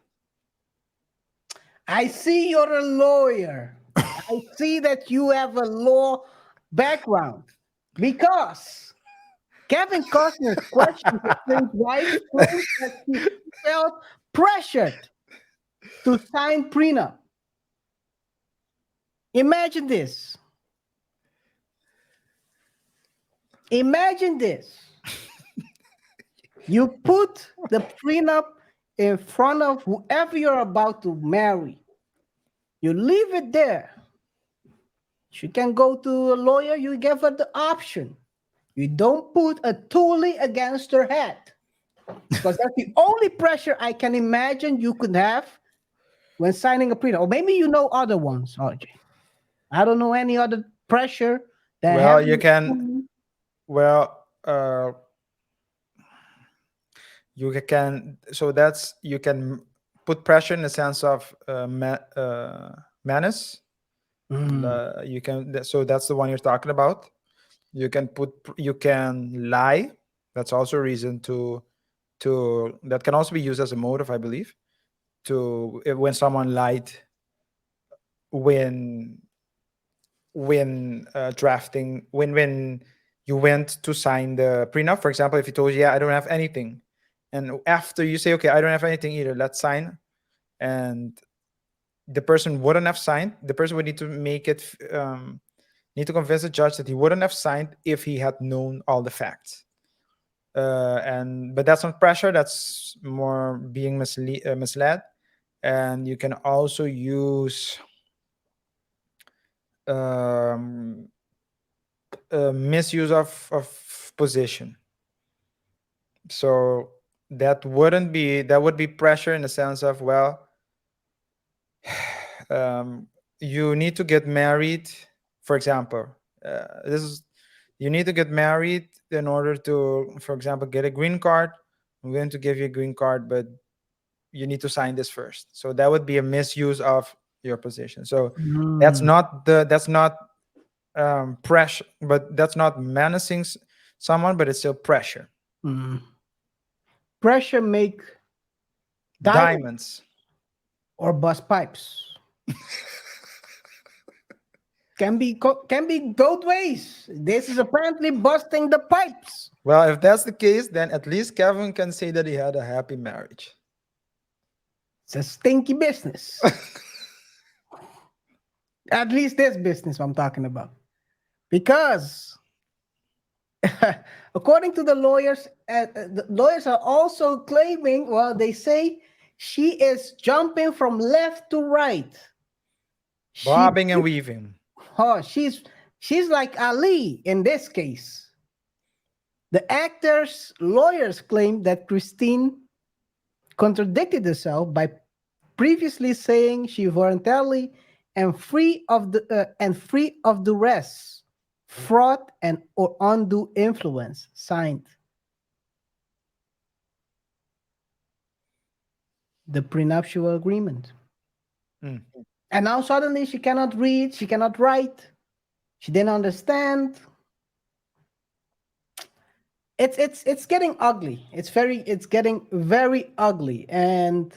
I see you're a lawyer. I see that you have a law background. Because Kevin Costner's question to his wife claims that he felt pressured to sign prenup. Imagine this. Imagine this. You put the prenup in front of whoever you're about to marry. You leave it there. She can go to a lawyer, you give her the option. You don't put a Touhy against her head. Because that's the only pressure I can imagine you could have when signing a prenup. Or maybe you know other ones, RJ. I don't know any other pressure that Well, having you can. Well, you can. So that's you can put pressure in the sense of menace. You can. So that's the one you're talking about. You can you can lie. That's also a reason to that can also be used as a motive, I believe, to when someone lied when drafting when you went to sign the prenup. For example, if he told you, yeah, I don't have anything, and after you say, okay, I don't have anything either, let's sign, and the person wouldn't have signed, the person would need to make it need to convince the judge that he wouldn't have signed if he had known all the facts. But that's not pressure, that's more being misled. And you can also use misuse of position. So that would be pressure in the sense of, well, you need to get married, for example. You need to get married in order to, for example, get a green card. I'm going to give you a green card, but you need to sign this first. So that would be a misuse of your position. So that's not pressure, but that's not menacing someone, but it's still pressure. Pressure make Diamonds or bust pipes. Can be both ways. This is apparently busting the pipes. Well, if that's the case, then at least Kevin can say that he had a happy marriage. It's a stinky business. At least this business I'm talking about. Because according to the lawyers are also claiming, well, they say she is jumping from left to right. Bobbing and weaving. Oh, she's like Ali in this case. The actor's lawyers claim that Christine contradicted herself by previously saying she voluntarily and free of the rest, fraud and or undue influence. Signed. The prenuptial agreement. Mm. And now suddenly she cannot read, she cannot write, she didn't understand. It's getting ugly. It's getting very ugly. And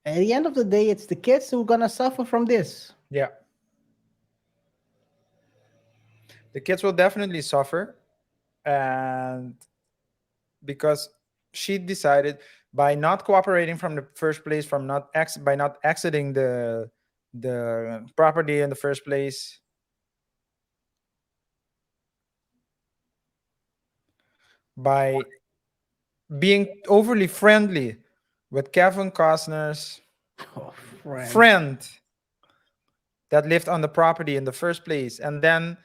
at the end of the day, it's the kids who are gonna suffer from this. Yeah. The kids will definitely suffer, and because she decided by not cooperating from the first place, from not by not exiting the property in the first place, by being overly friendly with Kevin Costner's Oh, friend. friend that lived on the property in the first place, and then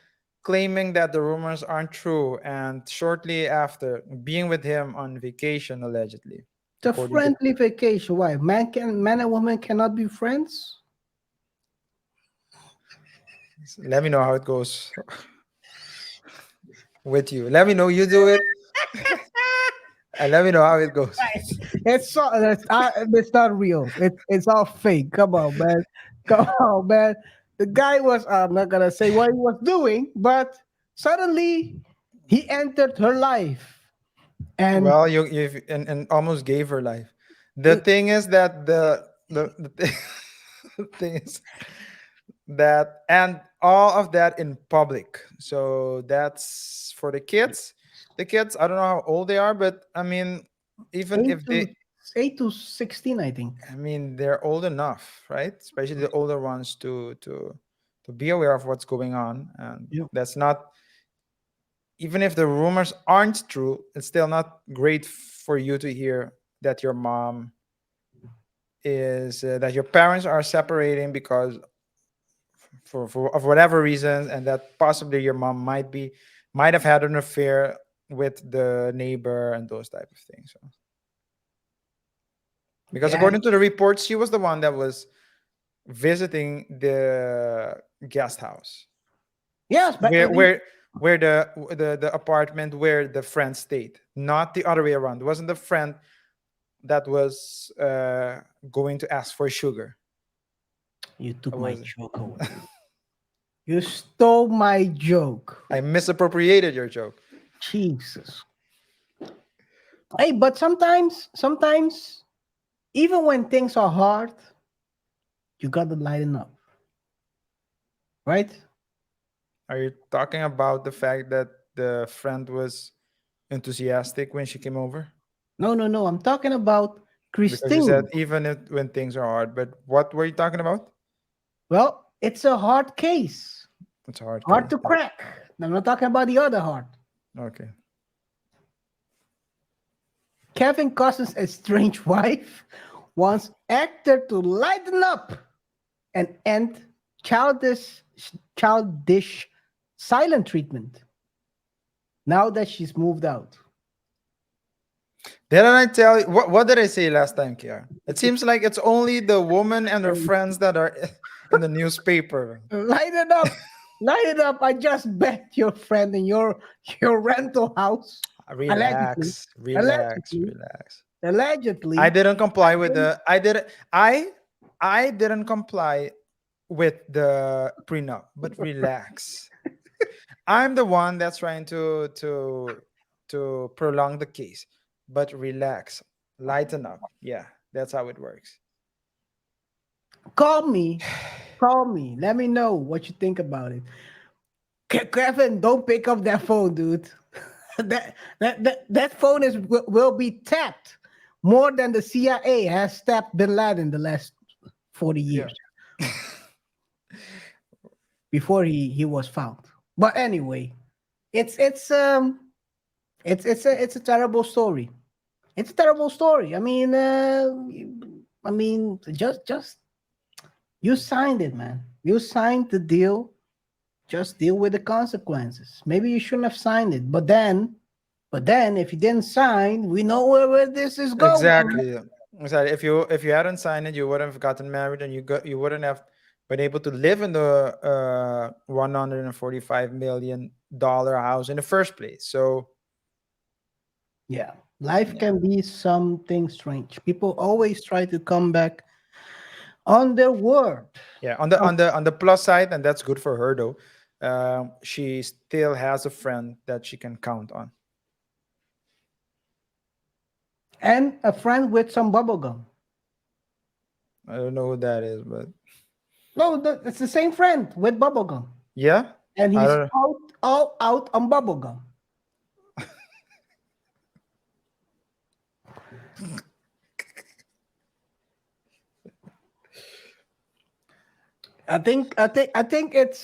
claiming that the rumors aren't true, and shortly after being with him on vacation allegedly. It's a according to- friendly vacation. Why? Man and woman cannot be friends? Let me know how it goes with you. Let me know you do it, and let me know how it goes. It's not real. It's all fake. Come on, man. Come on, man. The guy was, I'm not gonna say what he was doing, but suddenly he entered her life. And Well, you and almost gave her life. The thing is that the thing, the thing is that, and all of that in public. So that's for the kids. The kids, I don't know how old they are, but I mean, even if they, 8 to 16, I think. I mean, they're old enough, right? Especially the older ones to be aware of what's going on, and Yeah. that's not, even if the rumors aren't true, it's still not great for you to hear that your mom is that your parents are separating because for of whatever reasons, and that possibly your mom might have had an affair with the neighbor and those type of things. So, because Yeah. according to the reports, she was the one that was visiting the guest house Yes, but where the apartment where the friend stayed, not the other way around. It wasn't the friend that was going to ask for sugar. you took What my was it? joke away. You stole my joke. I misappropriated your joke. Jesus. Hey, but sometimes, even when things are hard, you gotta lighten up. Right? Are you talking about the fact that the friend was enthusiastic when she came over? No. I'm talking about Because you Christine. said even if, when things are hard, but what were you talking about? Well, it's a hard case. It's hard. Hard to case. crack. I'm not talking about the other hard. Okay. Kevin Costner's estranged wife wants actor to lighten up and end childish silent treatment now that she's moved out. Didn't I tell you what did I say last time, KaiR? It seems like it's only the woman and her friends that are in the newspaper. Lighten up. Lighten up. I just bet your friend in your rental house. Relax, relax, Allegedly. relax. Allegedly. I didn't comply with the I didn't comply with the prenup, but relax. I'm the one that's trying to prolong the case, but relax, lighten up. Yeah, that's how it works. Call me. Call me. Let me know what you think about it. Kevin, don't pick up that phone, dude. that phone will be tapped more than the CIA has tapped Bin Laden the last 40 years before he was found. But anyway, it's a terrible story. It's a terrible story. I mean, just you signed it, man. You signed the deal. Just deal with the consequences. Maybe you shouldn't have signed it, but then But then, if you didn't sign, we know where this is going. Exactly. Exactly. If you hadn't signed it, you wouldn't have gotten married, and you wouldn't have been able to live in the $145 million house in the first place. So Yeah, life Yeah. can be something strange. People always try to come back on their word. yeah, on the plus side, and that's good for her though. She still has a friend that she can count on. And a friend with some bubblegum. I don't know who that is, but No, it's the same friend with bubblegum. yeah, And I he's don't all out on bubblegum. I think it's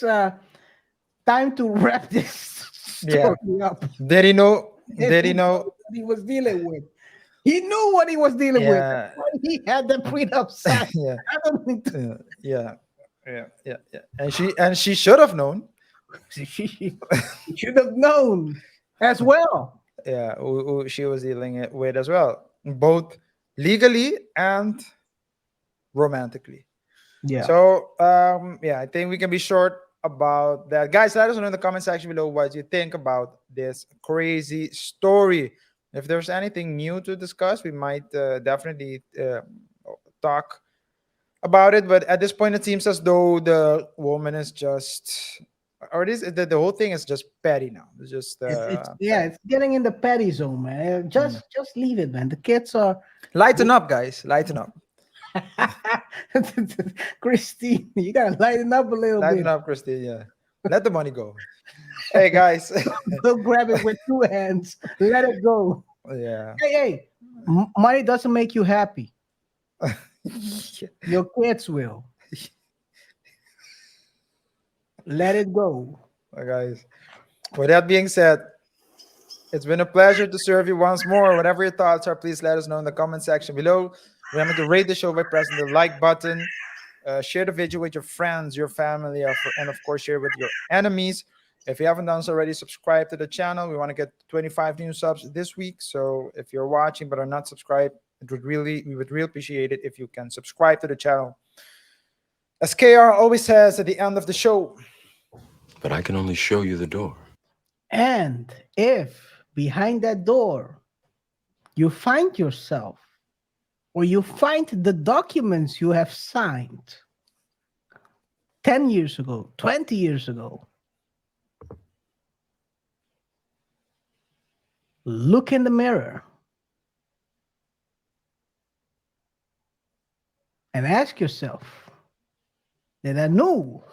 time to wrap this Yeah. story up. Did he know? If Did he know? what he was dealing with? He knew what he was dealing with. Yeah. That's why he had the prenup signed. Yeah, I don't think yeah. And she should have known. she should have known as well. Yeah, who she was dealing it with as well, both legally and romantically. Yeah. So yeah, I think we can be short about that. Guys, let us know in the comment section below what you think about this crazy story. If there's anything new to discuss, we might definitely talk about it. But at this point, it seems as though the woman is just, or it is the whole thing is just petty now. It's just it's getting in the petty zone, man. Just leave it, man. The kids are lighten up, guys. Lighten up. Christine, you gotta lighten up a little Lighten bit. up, Christine. Yeah. Let the money go. Hey guys. Don't grab it with two hands. Let it go. Yeah. Hey, money doesn't make you happy. Your kids will. Let it go. Guys. With that being said, it's been a pleasure to serve you once more. Whatever your thoughts are, please let us know in the comment section below. Remember to rate the show by pressing the like button. Share the video with your friends, your family, and of course, share with your enemies. If you haven't done so already, subscribe to the channel. We want to get 25 new subs this week. So if you're watching but are not subscribed, we would really appreciate it if you can subscribe to the channel. As KaiR always says at the end of the show. But I can only show you the door. And if behind that door you find yourself, or you find the documents you have signed 10 years ago, 20 years ago, look in the mirror and ask yourself, did I know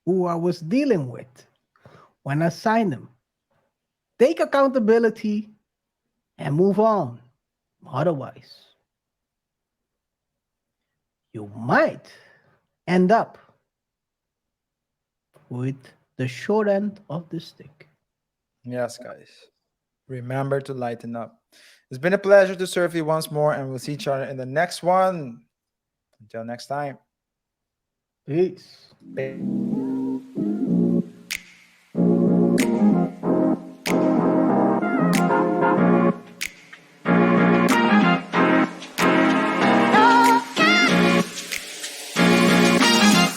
who I was dealing with when I signed them? Take accountability and move on. Otherwise, you might end up with the short end of the stick. Yes, guys. Remember to lighten up. It's been a pleasure to serve you once more, and we'll see each other in the next one. Until next time. Peace.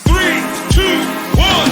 Three, two, one.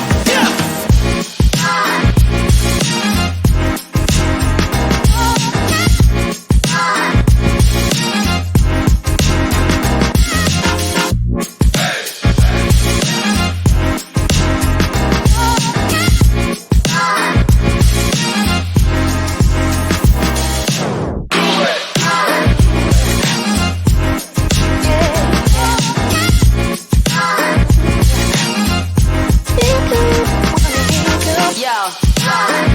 Yo.